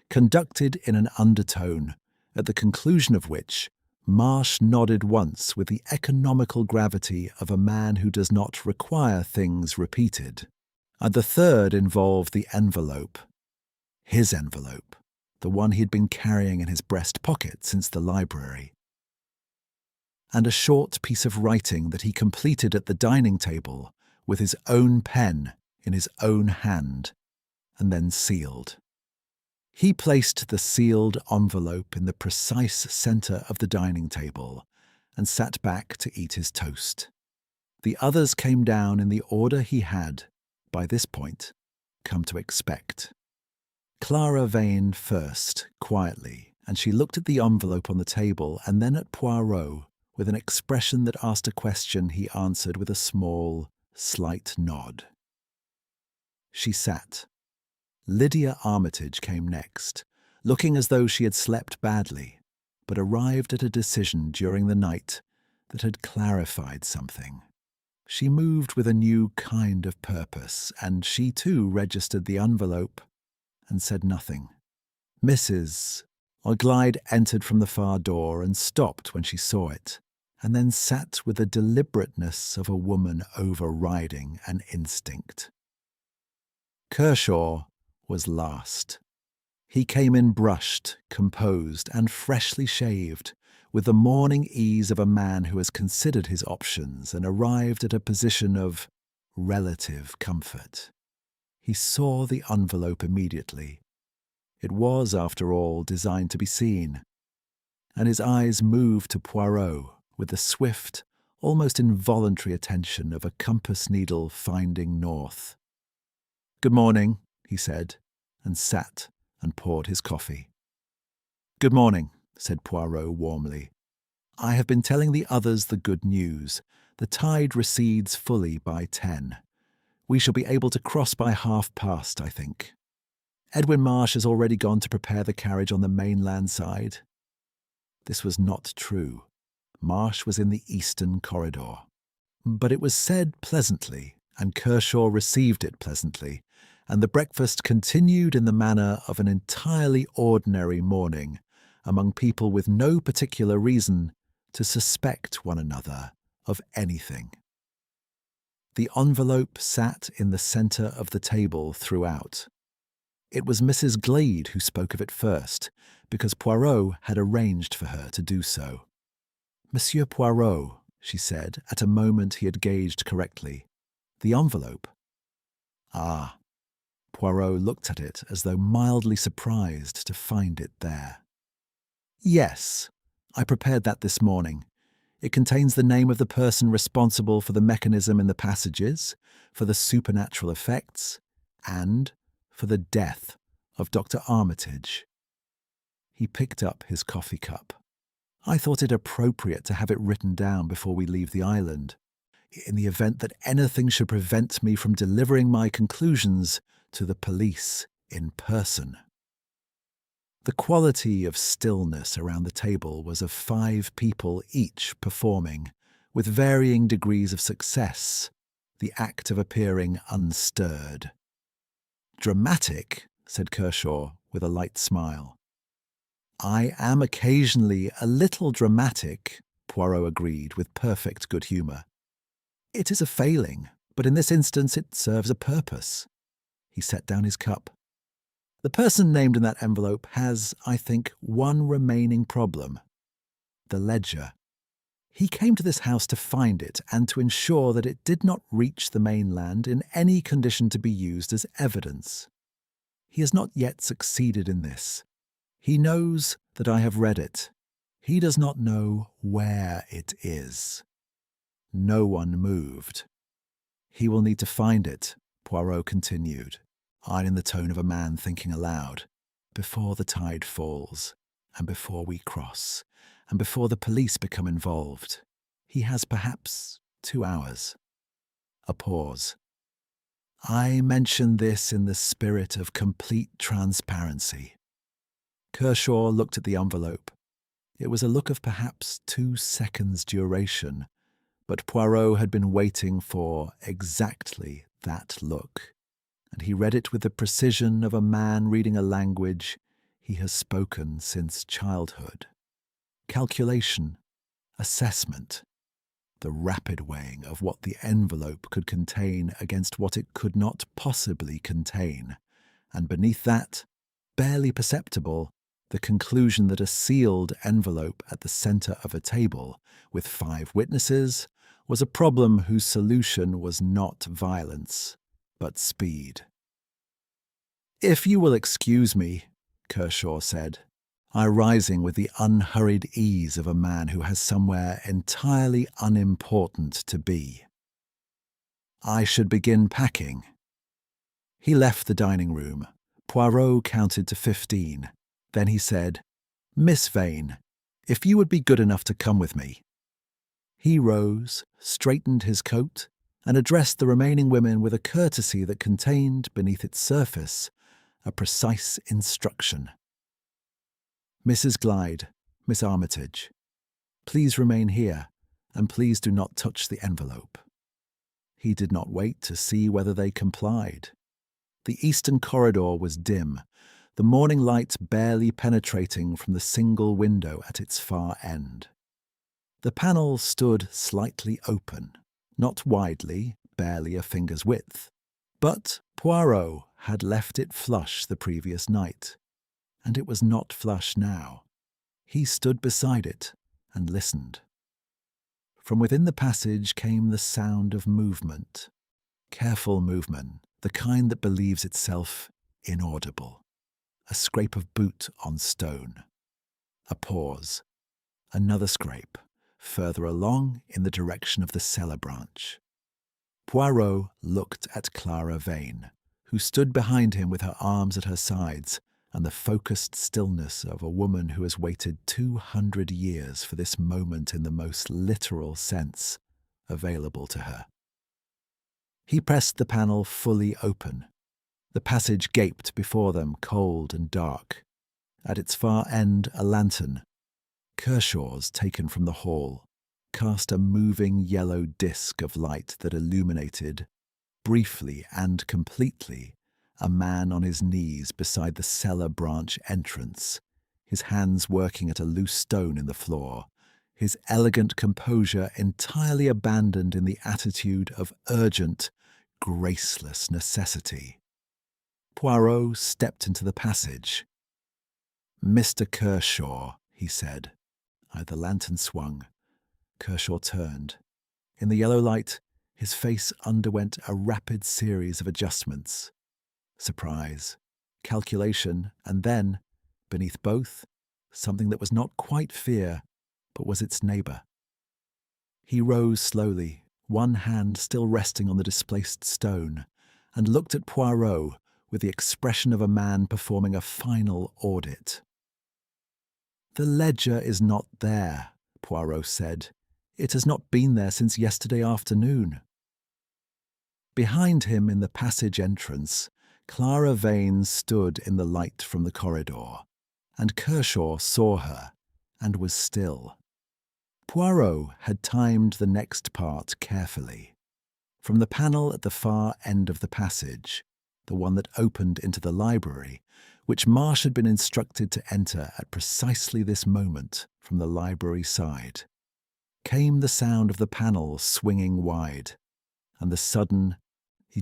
Speaker 1: conducted in an undertone, at the conclusion of which Marsh nodded once with the economical gravity of a man who does not require things repeated. And the third involved the envelope. His envelope, the one he'd been carrying in his breast pocket since the library. And a short piece of writing that he completed at the dining table with his own pen in his own hand, and then sealed. He placed the sealed envelope in the precise centre of the dining table and sat back to eat his toast. The others came down in the order he had, by this point, come to expect. Clara Vane first, quietly, and she looked at the envelope on the table and then at Poirot with an expression that asked a question he answered with a small, slight nod. She sat. Lydia Armitage came next, looking as though she had slept badly, but arrived at a decision during the night that had clarified something. She moved with a new kind of purpose, and she too registered the envelope and said nothing. Mrs. Oglyde entered from the far door and stopped when she saw it, and then sat with the deliberateness of a woman overriding an instinct. Kershaw was last. He came in brushed, composed, and freshly shaved, with the morning ease of a man who has considered his options and arrived at a position of relative comfort. He saw the envelope immediately. It was, after all, designed to be seen. and his eyes moved to Poirot with the swift, almost involuntary attention of a compass needle finding north. "Good morning," he said, and sat and poured his coffee. "Good morning," said Poirot warmly. "I have been telling the others the good news. The tide recedes fully by 10. We shall be able to cross by past, I think. Edwin Marsh has already gone to prepare the carriage on the mainland side." This was not true. Marsh was in the eastern corridor. But it was said pleasantly, and Kershaw received it pleasantly, and the breakfast continued in the manner of an entirely ordinary morning, among people with no particular reason to suspect one another of anything. The envelope sat in the centre of the table throughout. It was Mrs. Glade who spoke of it first, because Poirot had arranged for her to do so. "Monsieur Poirot," she said, at a moment he had gauged correctly, "the envelope." "Ah." Poirot looked at it as though mildly surprised to find it there. "Yes, I prepared that this morning. It contains the name of the person responsible for the mechanism in the passages, for the supernatural effects, and for the death of Dr. Armitage." He picked up his coffee cup. "I thought it appropriate to have it written down before we leave the island, in the event that anything should prevent me from delivering my conclusions to the police in person." The quality of stillness around the table was of 5 people each performing, with varying degrees of success, the act of appearing unstirred. "Dramatic," said Kershaw with a light smile. "I am occasionally a little dramatic," Poirot agreed with perfect good humour. "It is a failing, but in this instance it serves a purpose." He set down his cup. "The person named in that envelope has, I think, one remaining problem: the ledger. He came to this house to find it and to ensure that it did not reach the mainland in any condition to be used as evidence. He has not yet succeeded in this. He knows that I have read it. He does not know where it is." No one moved. "He will need to find it," Poirot continued, in the tone of a man thinking aloud, "before the tide falls, and before we cross, and before the police become involved. He has perhaps 2 hours." A pause. "I mention this in the spirit of complete transparency." Kershaw looked at the envelope. It was a look of perhaps 2 seconds' duration, but Poirot had been waiting for exactly that look, and he read it with the precision of a man reading a language he has spoken since childhood. Calculation, assessment, the rapid weighing of what the envelope could contain against what it could not possibly contain, and beneath that, barely perceptible, the conclusion that a sealed envelope at the centre of a table, with 5 witnesses, was a problem whose solution was not violence, but speed. "If you will excuse me," Kershaw said, rising with the unhurried ease of a man who has somewhere entirely unimportant to be. "I should begin packing." He left the dining room. Poirot counted to 15. Then he said, "Miss Vane, if you would be good enough to come with me." He rose, straightened his coat, and addressed the remaining women with a courtesy that contained, beneath its surface, a precise instruction. "Mrs. Glyde, Miss Armitage, please remain here, and please do not touch the envelope." He did not wait to see whether they complied. The eastern corridor was dim, the morning light barely penetrating from the single window at its far end. The panel stood slightly open, not widely, barely a finger's width, but Poirot had left it flush the previous night, and it was not flush now. He stood beside it and listened. From within the passage came the sound of movement, careful movement, the kind that believes itself inaudible. A scrape of boot on stone. A pause. Another scrape, further along in the direction of the cellar branch. Poirot looked at Clara Vane, who stood behind him with her arms at her sides and the focused stillness of a woman who has waited 200 years for this moment in the most literal sense available to her. He pressed the panel fully open. The passage gaped before them, cold and dark. At its far end, a lantern, Kershaw's taken from the hall, cast a moving yellow disk of light that illuminated, briefly and completely, a man on his knees beside the cellar branch entrance, his hands working at a loose stone in the floor, his elegant composure entirely abandoned in the attitude of urgent, graceless necessity. Poirot stepped into the passage. "Mr. Kershaw," he said. The lantern swung. Kershaw turned. In the yellow light, his face underwent a rapid series of adjustments. Surprise, calculation, and then, beneath both, something that was not quite fear, but was its neighbour. He rose slowly, one hand still resting on the displaced stone, and looked at Poirot with the expression of a man performing a final audit. "The ledger is not there," Poirot said. "It has not been there since yesterday afternoon." Behind him in the passage entrance, Clara Vane stood in the light from the corridor, and Kershaw saw her and was still. Poirot had timed the next part carefully. From the panel at the far end of the passage, the one that opened into the library, which Marsh had been instructed to enter at precisely this moment from the library side, came the sound of the panel swinging wide, and the sudden,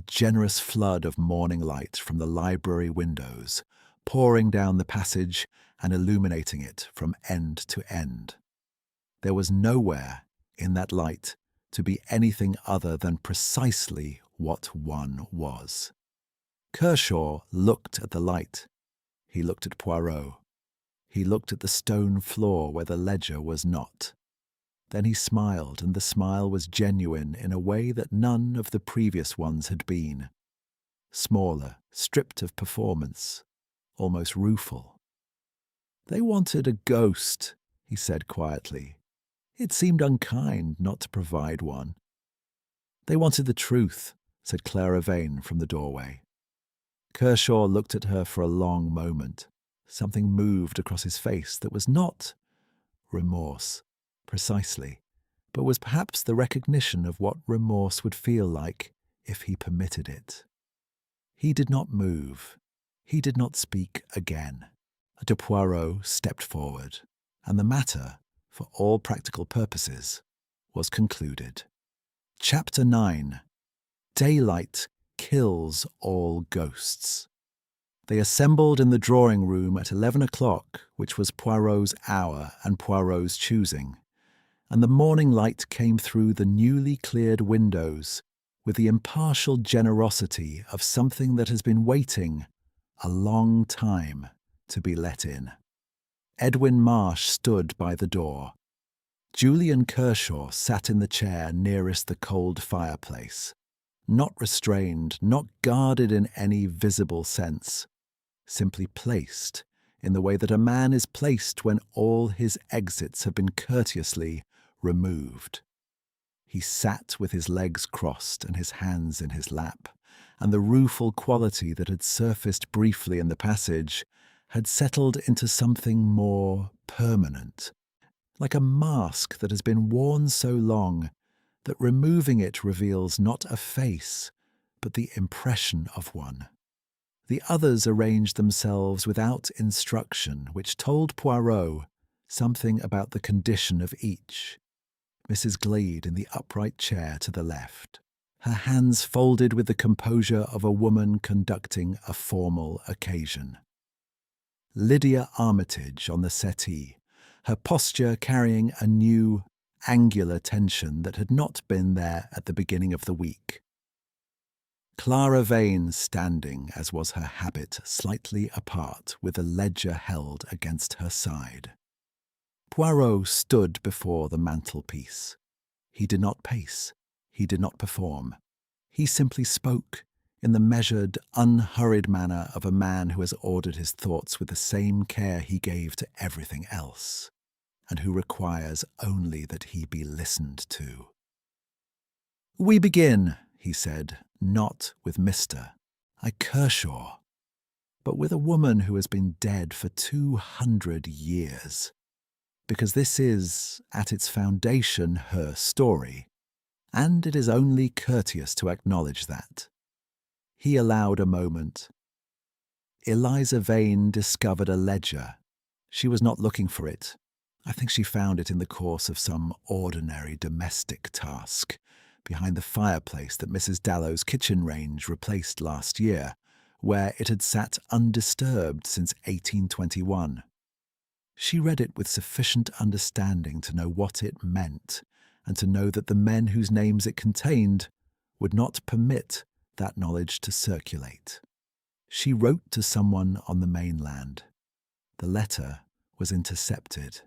Speaker 1: generous flood of morning light from the library windows, pouring down the passage and illuminating it from end to end. There was nowhere in that light to be anything other than precisely what one was. Kershaw looked at the light. He looked at Poirot. He looked at the stone floor where the ledger was not. Then he smiled, and the smile was genuine in a way that none of the previous ones had been. Smaller, stripped of performance, almost rueful. "They wanted a ghost," he said quietly. "It seemed unkind not to provide one." "They wanted the truth," said Clara Vane from the doorway. Kershaw looked at her for a long moment. Something moved across his face that was not remorse, precisely, but was perhaps the recognition of what remorse would feel like if he permitted it. He did not move. He did not speak again. De Poirot stepped forward, and the matter, for all practical purposes, was concluded. Chapter 9. Daylight kills all ghosts. They assembled in the drawing-room at 11 o'clock, which was Poirot's hour and Poirot's choosing, and the morning light came through the newly cleared windows with the impartial generosity of something that has been waiting a long time to be let in. Edwin Marsh stood by the door. Julian Kershaw sat in the chair nearest the cold fireplace, not restrained, not guarded in any visible sense, simply placed in the way that a man is placed when all his exits have been courteously removed. He sat with his legs crossed and his hands in his lap, and the rueful quality that had surfaced briefly in the passage had settled into something more permanent, like a mask that has been worn so long that removing it reveals not a face, but the impression of one. The others arranged themselves without instruction, which told Poirot something about the condition of each. Mrs. Glede in the upright chair to the left, her hands folded with the composure of a woman conducting a formal occasion. Lydia Armitage on the settee, her posture carrying a new, angular tension that had not been there at the beginning of the week. Clara Vane standing, as was her habit, slightly apart, with the ledger held against her side. Poirot stood before the mantelpiece. He did not pace. He did not perform. He simply spoke in the measured, unhurried manner of a man who has ordered his thoughts with the same care he gave to everything else, and who requires only that he be listened to. "We begin," he said, "not with Mr. Kershaw, but with a woman who has been dead for 200 years, because this is, at its foundation, her story, and it is only courteous to acknowledge that." He allowed a moment. Eliza Vane discovered a ledger. She was not looking for it. I think she found it in the course of some ordinary domestic task, behind the fireplace that Mrs. Dallow's kitchen range replaced last year, where it had sat undisturbed since 1821. She read it with sufficient understanding to know what it meant, and to know that the men whose names it contained would not permit that knowledge to circulate. She wrote to someone on the mainland. The letter was intercepted,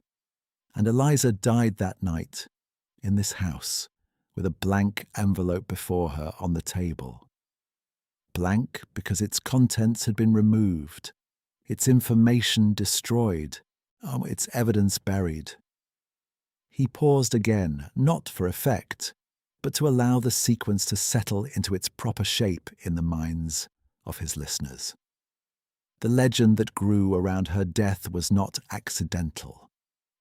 Speaker 1: and Eliza died that night in this house with a blank envelope before her on the table. Blank because its contents had been removed, its information destroyed, its evidence buried. He paused again, not for effect, but to allow the sequence to settle into its proper shape in the minds of his listeners. The legend that grew around her death was not accidental.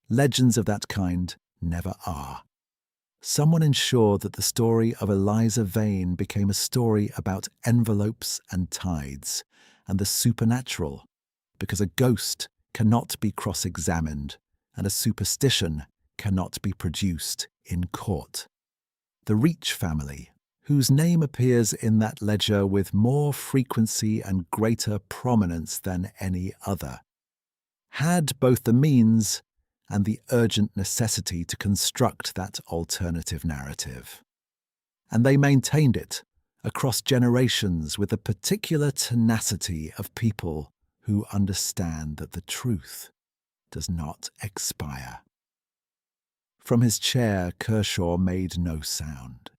Speaker 1: Legends of that kind never are. Someone ensured that the story of Eliza Vane became a story about envelopes and tides and the supernatural, because a ghost cannot be cross-examined and a superstition cannot be produced in court. The Reach family, whose name appears in that ledger with more frequency and greater prominence than any other, had both the means and the urgent necessity to construct that alternative narrative. And they maintained it across generations with the particular tenacity of people who understand that the truth does not expire. From his chair, Kershaw made no sound.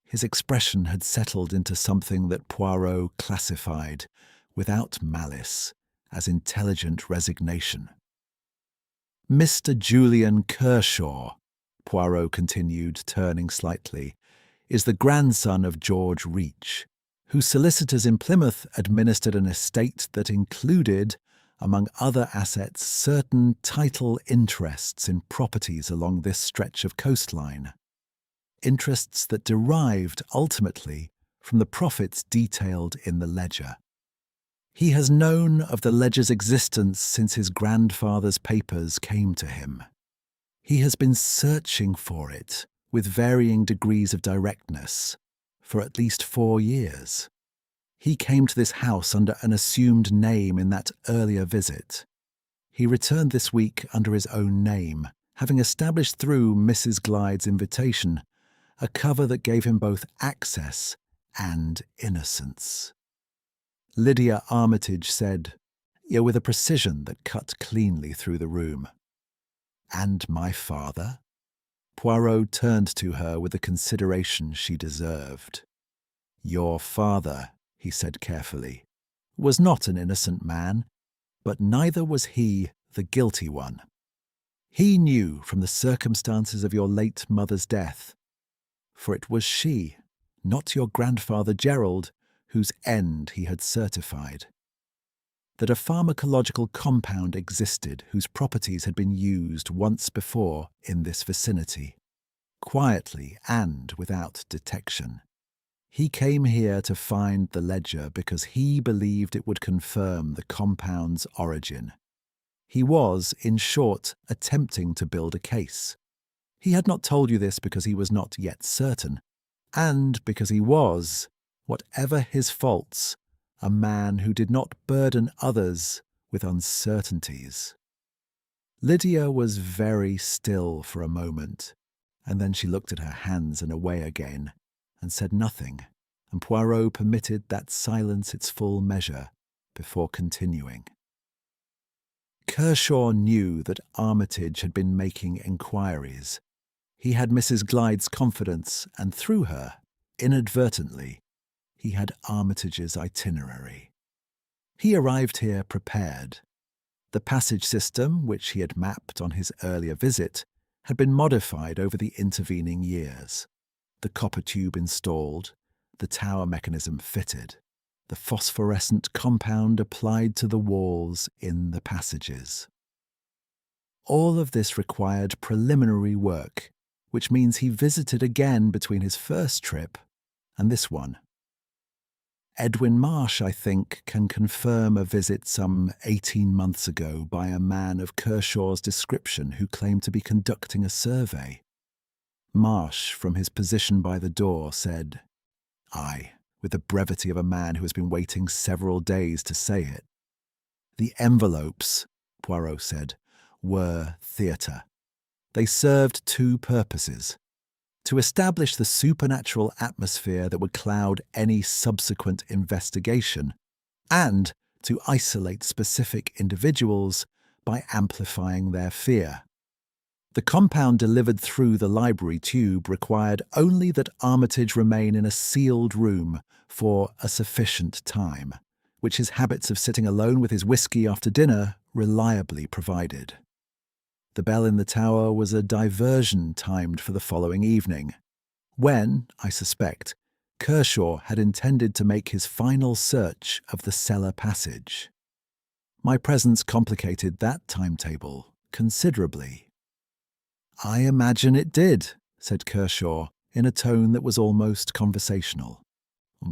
Speaker 1: His expression had settled into something that Poirot classified, without malice, as intelligent resignation. "Mr. Julian Kershaw," Poirot continued, turning slightly, "is the grandson of George Reach, whose solicitors in Plymouth administered an estate that included, among other assets, certain title interests in properties along this stretch of coastline, interests that derived ultimately from the profits detailed in the ledger. He has known of the ledger's existence since his grandfather's papers came to him. He has been searching for it with varying degrees of directness for at least 4 years. He came to this house under an assumed name in that earlier visit. He returned this week under his own name, having established through Mrs. Glyde's invitation a cover that gave him both access and innocence." Lydia Armitage said, with a precision that cut cleanly through the room, "And my father?" Poirot turned to her with the consideration she deserved. "Your father," he said carefully, "was not an innocent man, but neither was he the guilty one. He knew from the circumstances of your late mother's death, for it was she, not your grandfather Gerald, whose end he had certified, that a pharmacological compound existed whose properties had been used once before in this vicinity, quietly and without detection. He came here to find the ledger because he believed it would confirm the compound's origin. He was, in short, attempting to build a case. He had not told you this because he was not yet certain, and because he was, whatever his faults, a man who did not burden others with uncertainties." Lydia was very still for a moment, and then she looked at her hands and away again, and said nothing, and Poirot permitted that silence its full measure before continuing. Kershaw knew that Armitage had been making inquiries. He had Mrs. Glyde's confidence, and through her, inadvertently, he had Armitage's itinerary. He arrived here prepared. The passage system, which he had mapped on his earlier visit, had been modified over the intervening years. The copper tube installed, the tower mechanism fitted, the phosphorescent compound applied to the walls in the passages. All of this required preliminary work, which means he visited again between his first trip and this one. Edwin Marsh, I think, can confirm a visit some 18 months ago by a man of Kershaw's description who claimed to be conducting a survey. Marsh, from his position by the door, said, "Aye," with the brevity of a man who has been waiting several days to say it. "The envelopes," Poirot said, "were theatre. They served two purposes: to establish the supernatural atmosphere that would cloud any subsequent investigation, and to isolate specific individuals by amplifying their fear. The compound delivered through the library tube required only that Armitage remain in a sealed room for a sufficient time, which his habits of sitting alone with his whiskey after dinner reliably provided. The bell in the tower was a diversion timed for the following evening, when, I suspect, Kershaw had intended to make his final search of the cellar passage. My presence complicated that timetable considerably. "I imagine it did," said Kershaw, in a tone that was almost conversational.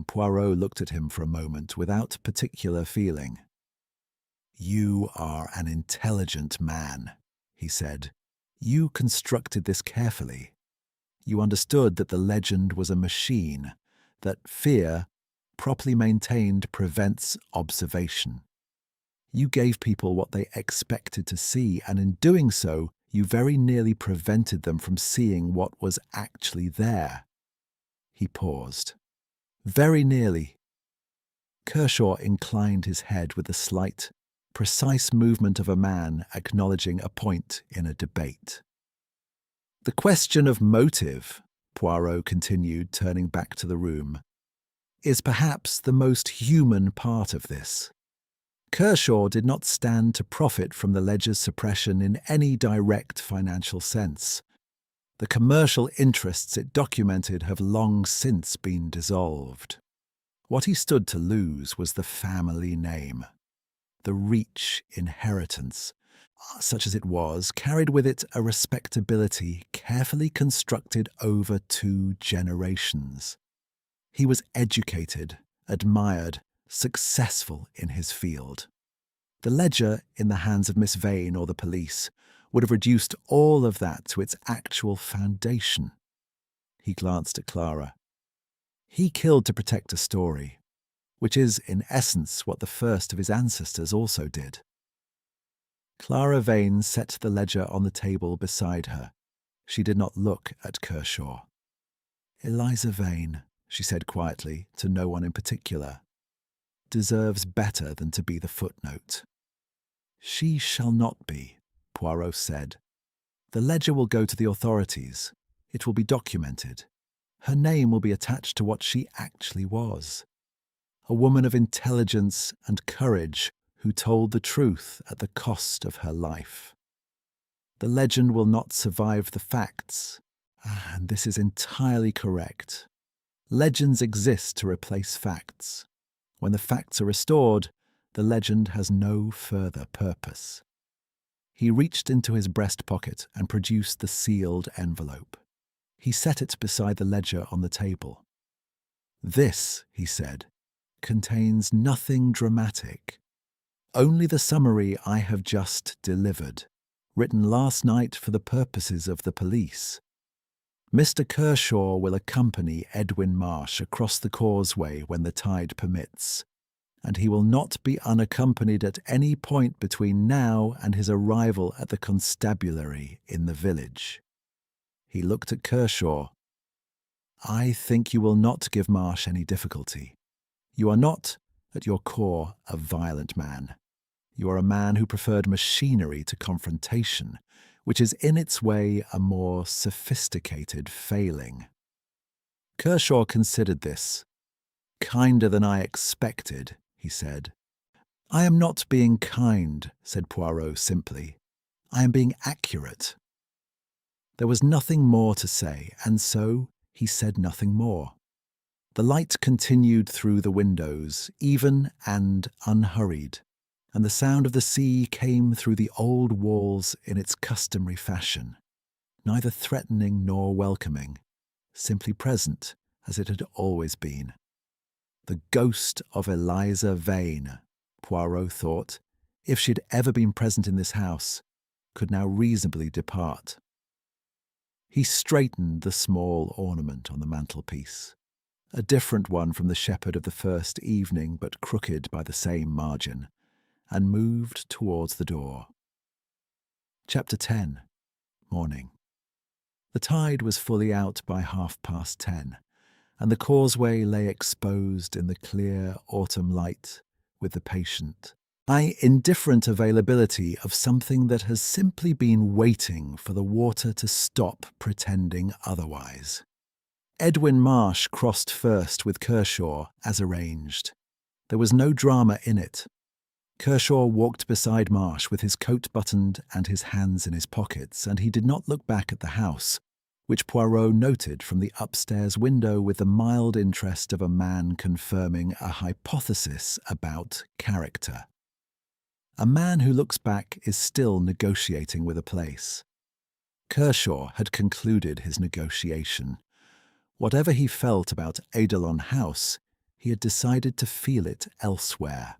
Speaker 1: Poirot looked at him for a moment without particular feeling. "You are an intelligent man," he said. "You constructed this carefully. You understood that the legend was a machine, that fear, properly maintained, prevents observation. You gave people what they expected to see, and in doing so, you very nearly prevented them from seeing what was actually there." He paused. "Very nearly." Kershaw inclined his head with the slight, precise movement of a man acknowledging a point in a debate. "The question of motive," Poirot continued, turning back to the room, "is perhaps the most human part of this. Kershaw did not stand to profit from the ledger's suppression in any direct financial sense. The commercial interests it documented have long since been dissolved. What he stood to lose was the family name. The Reach inheritance, such as it was, carried with it a respectability carefully constructed over 2 generations. He was educated, admired, successful in his field. The ledger in the hands of Miss Vane or the police would have reduced all of that to its actual foundation. He glanced at Clara. He killed to protect a story, which is, in essence, what the first of his ancestors also did. Clara Vane set the ledger on the table beside her. She did not look at Kershaw. "Eliza Vane," she said quietly, to no one in particular, "deserves better than to be the footnote." "She shall not be," Poirot said. "The ledger will go to the authorities. It will be documented. Her name will be attached to what she actually was. A woman of intelligence and courage who told the truth at the cost of her life. The legend will not survive the facts, and this is entirely correct. Legends exist to replace facts. When the facts are restored, the legend has no further purpose." He reached into his breast pocket and produced the sealed envelope. He set it beside the ledger on the table. "This," he said, "contains nothing dramatic. Only the summary I have just delivered, written last night for the purposes of the police. Mr. Kershaw will accompany Edwin Marsh across the causeway when the tide permits, and he will not be unaccompanied at any point between now and his arrival at the constabulary in the village." He looked at Kershaw. "I think you will not give Marsh any difficulty. You are not, at your core, a violent man. You are a man who preferred machinery to confrontation, which is in its way a more sophisticated failing. Kershaw considered this. "Kinder than I expected," he said. "I am not being kind," said Poirot simply. "I am being accurate." There was nothing more to say, and so he said nothing more. The light continued through the windows, even and unhurried, and the sound of the sea came through the old walls in its customary fashion, neither threatening nor welcoming, simply present as it had always been. The ghost of Eliza Vane, Poirot thought, if she had ever been present in this house, could now reasonably depart. He straightened the small ornament on the mantelpiece, a different one from the shepherd of the first evening but crooked by the same margin, and moved towards the door. Chapter 10. Morning. The tide was fully out by 10:30, and the causeway lay exposed in the clear autumn light with the patient, indifferent availability of something that has simply been waiting for the water to stop pretending otherwise. Edwin Marsh crossed first with Kershaw, as arranged. There was no drama in it. Kershaw walked beside Marsh with his coat buttoned and his hands in his pockets, and he did not look back at the house, which Poirot noted from the upstairs window with the mild interest of a man confirming a hypothesis about character. A man who looks back is still negotiating with a place. Kershaw had concluded his negotiation. Whatever he felt about Eidolon House, he had decided to feel it elsewhere.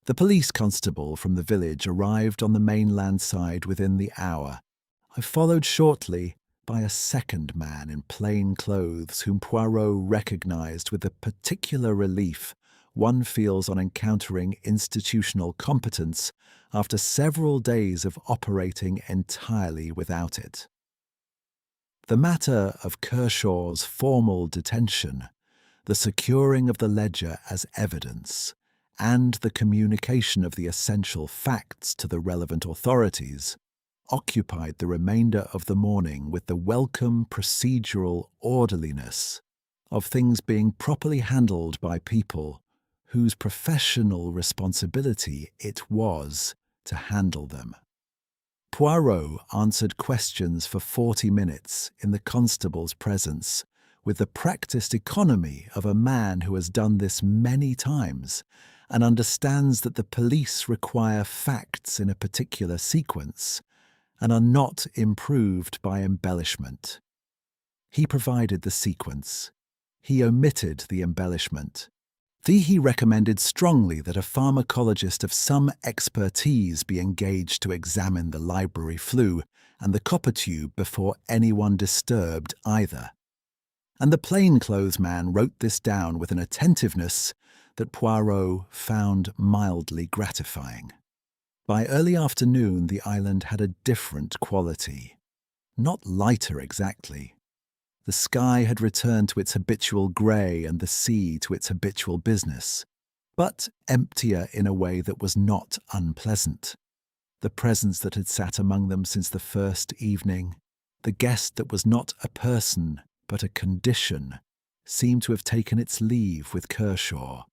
Speaker 1: The police constable from the village arrived on the mainland side within the hour. I followed shortly by a second man in plain clothes whom Poirot recognized with the particular relief one feels on encountering institutional competence after several days of operating entirely without it. The matter of Kershaw's formal detention, the securing of the ledger as evidence, and the communication of the essential facts to the relevant authorities occupied the remainder of the morning with the welcome procedural orderliness of things being properly handled by people whose professional responsibility it was to handle them. Poirot answered questions for 40 minutes in the constable's presence with the practiced economy of a man who has done this many times and understands that the police require facts in a particular sequence and are not improved by embellishment. He provided the sequence. He omitted the embellishment. He recommended strongly that a pharmacologist of some expertise be engaged to examine the library flue and the copper tube before anyone disturbed either. And the plainclothes man wrote this down with an attentiveness that Poirot found mildly gratifying. By early afternoon, the island had a different quality. Not lighter exactly. The sky had returned to its habitual grey and the sea to its habitual business, but emptier in a way that was not unpleasant. The presence that had sat among them since the first evening, the guest that was not a person but a condition, seemed to have taken its leave with Kershaw,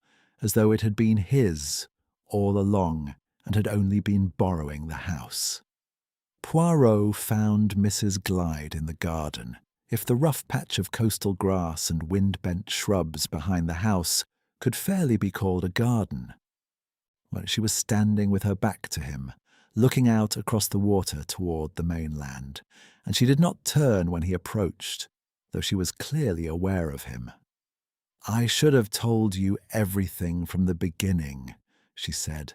Speaker 1: as though it had been his all along and had only been borrowing the house. Poirot found Mrs. Glyde in the garden, if the rough patch of coastal grass and wind-bent shrubs behind the house could fairly be called a garden. Well, she was standing with her back to him, looking out across the water toward the mainland, and she did not turn when he approached, though she was clearly aware of him. "I should have told you everything from the beginning," she said.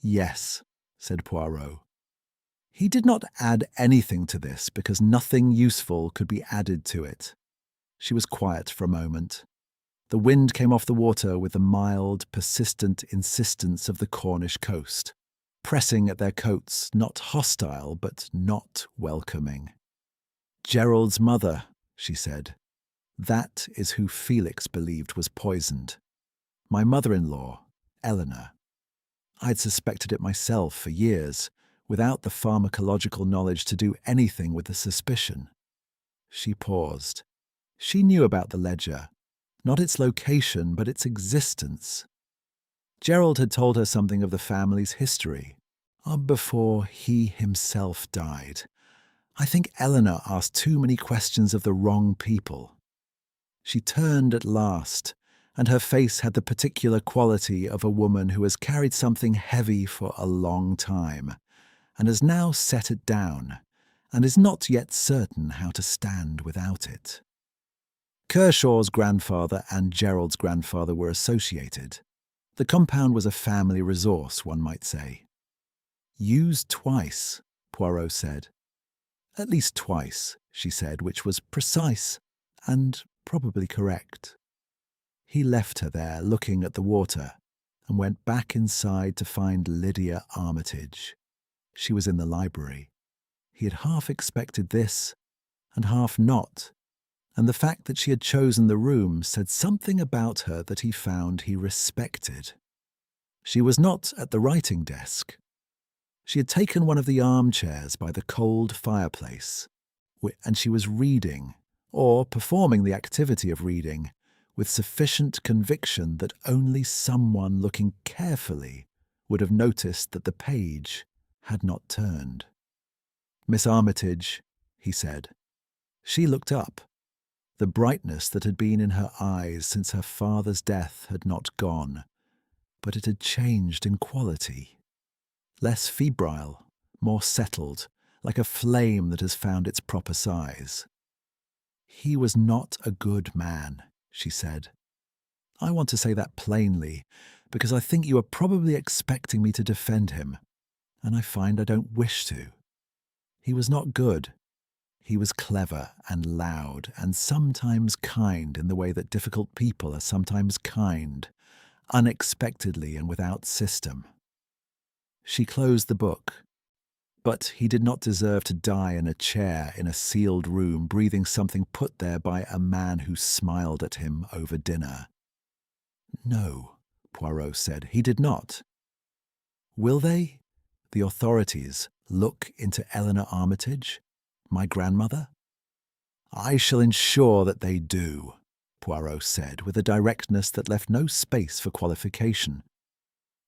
Speaker 1: "Yes," said Poirot. He did not add anything to this because nothing useful could be added to it. She was quiet for a moment. The wind came off the water with the mild, persistent insistence of the Cornish coast, pressing at their coats, not hostile but not welcoming. "Gerald's mother," she said. "That is who Felix believed was poisoned. My mother-in-law, Eleanor. I'd suspected it myself for years, without the pharmacological knowledge to do anything with the suspicion. She paused. She knew about the ledger, not its location, but its existence. Gerald had told her something of the family's history, before he himself died. I think Eleanor asked too many questions of the wrong people. She turned at last, and her face had the particular quality of a woman who has carried something heavy for a long time, and has now set it down, and is not yet certain how to stand without it. Kershaw's grandfather and Gerald's grandfather were associated. The compound was a family resource, one might say. Used twice, Poirot said. At least twice, she said, which was precise and probably correct. He left her there, looking at the water, and went back inside to find Lydia Armitage. She was in the library. He had half expected this, and half not, and the fact that she had chosen the room said something about her that he found he respected. She was not at the writing desk. She had taken one of the armchairs by the cold fireplace, and she was reading, or performing the activity of reading, with sufficient conviction that only someone looking carefully would have noticed that the page had not turned. "Miss Armitage," he said. She looked up. The brightness that had been in her eyes since her father's death had not gone, but it had changed in quality. Less febrile, more settled, like a flame that has found its proper size. "He was not a good man," she said. "I want to say that plainly, because I think you are probably expecting me to defend him, and I find I don't wish to. He was not good. He was clever and loud and sometimes kind in the way that difficult people are sometimes kind, unexpectedly and without system." She closed the book. But he did not deserve to die in a chair in a sealed room, breathing something put there by a man who smiled at him over dinner. "No," Poirot said, "he did not." "Will they, the authorities, look into Eleanor Armitage, my grandmother?" "I shall ensure that they do," Poirot said, with a directness that left no space for qualification.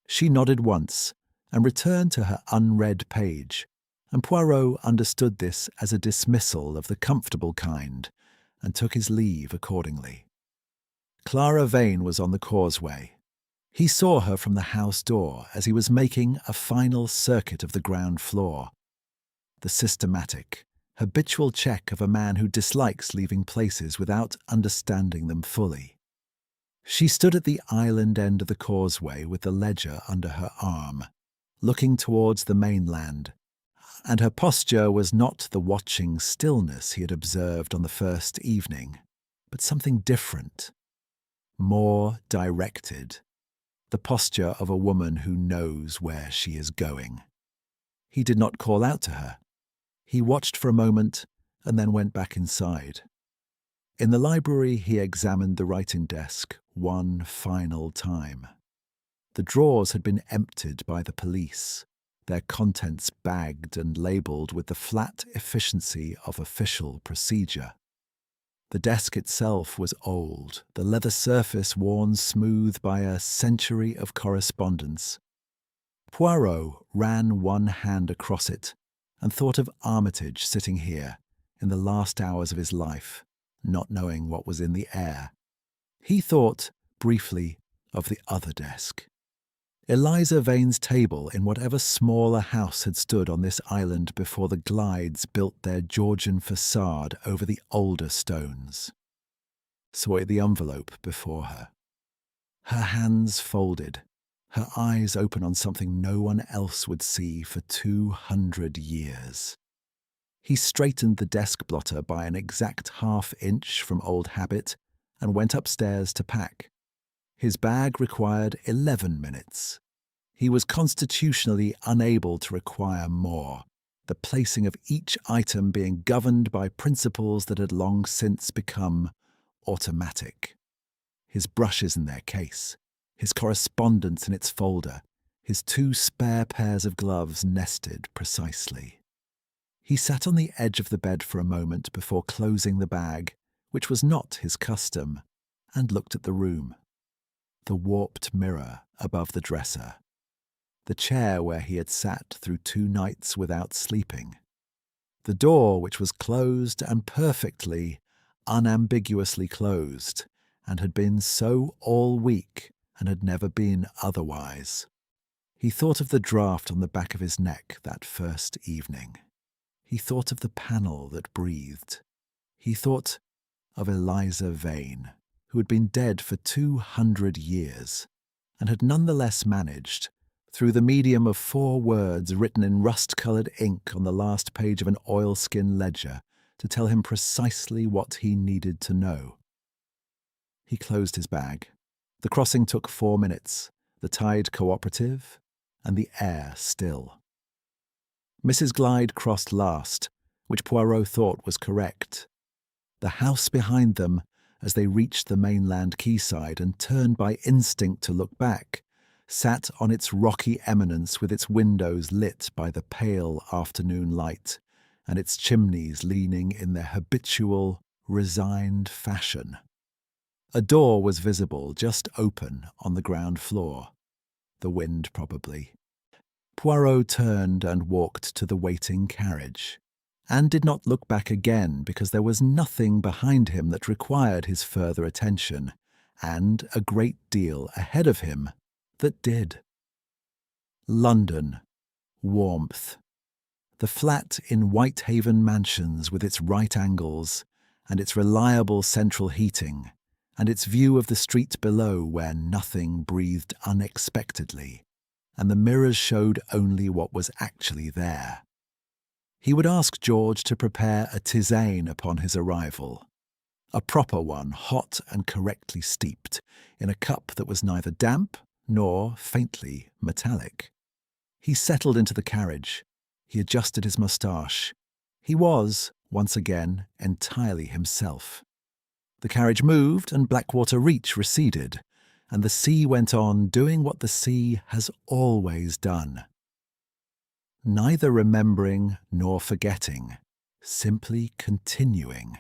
Speaker 1: She nodded once, and returned to her unread page, and Poirot understood this as a dismissal of the comfortable kind, and took his leave accordingly. Clara Vane was on the causeway. He saw her from the house door as he was making a final circuit of the ground floor. The systematic, habitual check of a man who dislikes leaving places without understanding them fully. She stood at the island end of the causeway with the ledger under her arm, looking towards the mainland, and her posture was not the watching stillness he had observed on the first evening, but something different, more directed, the posture of a woman who knows where she is going. He did not call out to her. He watched for a moment and then went back inside. In the library, he examined the writing desk one final time. The drawers had been emptied by the police, their contents bagged and labelled with the flat efficiency of official procedure. The desk itself was old, the leather surface worn smooth by a century of correspondence. Poirot ran one hand across it and thought of Armitage sitting here in the last hours of his life, not knowing what was in the air. He thought, briefly, of the other desk. Eliza Vane's table in whatever smaller house had stood on this island before the glides built their Georgian facade over the older stones. Saw the envelope before her. Her hands folded, her eyes open on something no one else would see for 200 years. He straightened the desk blotter by an exact half-inch from old habit and went upstairs to pack. His bag required 11 minutes. He was constitutionally unable to require more, the placing of each item being governed by principles that had long since become automatic. His brushes in their case, his correspondence in its folder, his 2 spare pairs of gloves nested precisely. He sat on the edge of the bed for a moment before closing the bag, which was not his custom, and looked at the room. The warped mirror above the dresser. The chair where he had sat through 2 nights without sleeping. The door which was closed and perfectly, unambiguously closed, and had been so all week and had never been otherwise. He thought of the draft on the back of his neck that first evening. He thought of the panel that breathed. He thought of Eliza Vane, who had been dead for 200 years, and had nonetheless managed, through the medium of 4 words written in rust-coloured ink on the last page of an oilskin ledger, to tell him precisely what he needed to know. He closed his bag. The crossing took 4 minutes, the tide cooperative, and the air still. Mrs. Glyde crossed last, which Poirot thought was correct. The house behind them, as they reached the mainland quayside and turned by instinct to look back, sat on its rocky eminence with its windows lit by the pale afternoon light, and its chimneys leaning in their habitual, resigned fashion. A door was visible, just open, on the ground floor. The wind, probably. Poirot turned and walked to the waiting carriage, and did not look back again because there was nothing behind him that required his further attention, and a great deal ahead of him that did. London. Warmth. The flat in Whitehaven Mansions with its right angles, and its reliable central heating, and its view of the street below where nothing breathed unexpectedly, and the mirrors showed only what was actually there. He would ask George to prepare a tisane upon his arrival, a proper one, hot and correctly steeped, in a cup that was neither damp nor faintly metallic. He settled into the carriage. He adjusted his moustache. He was, once again, entirely himself. The carriage moved and Blackwater Reach receded, and the sea went on doing what the sea has always done. Neither remembering nor forgetting, simply continuing,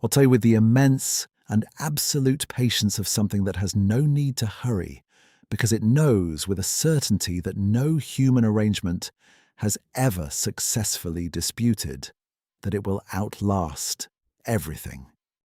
Speaker 1: although with the immense and absolute patience of something that has no need to hurry, because it knows with a certainty that no human arrangement has ever successfully disputed, that it will outlast everything.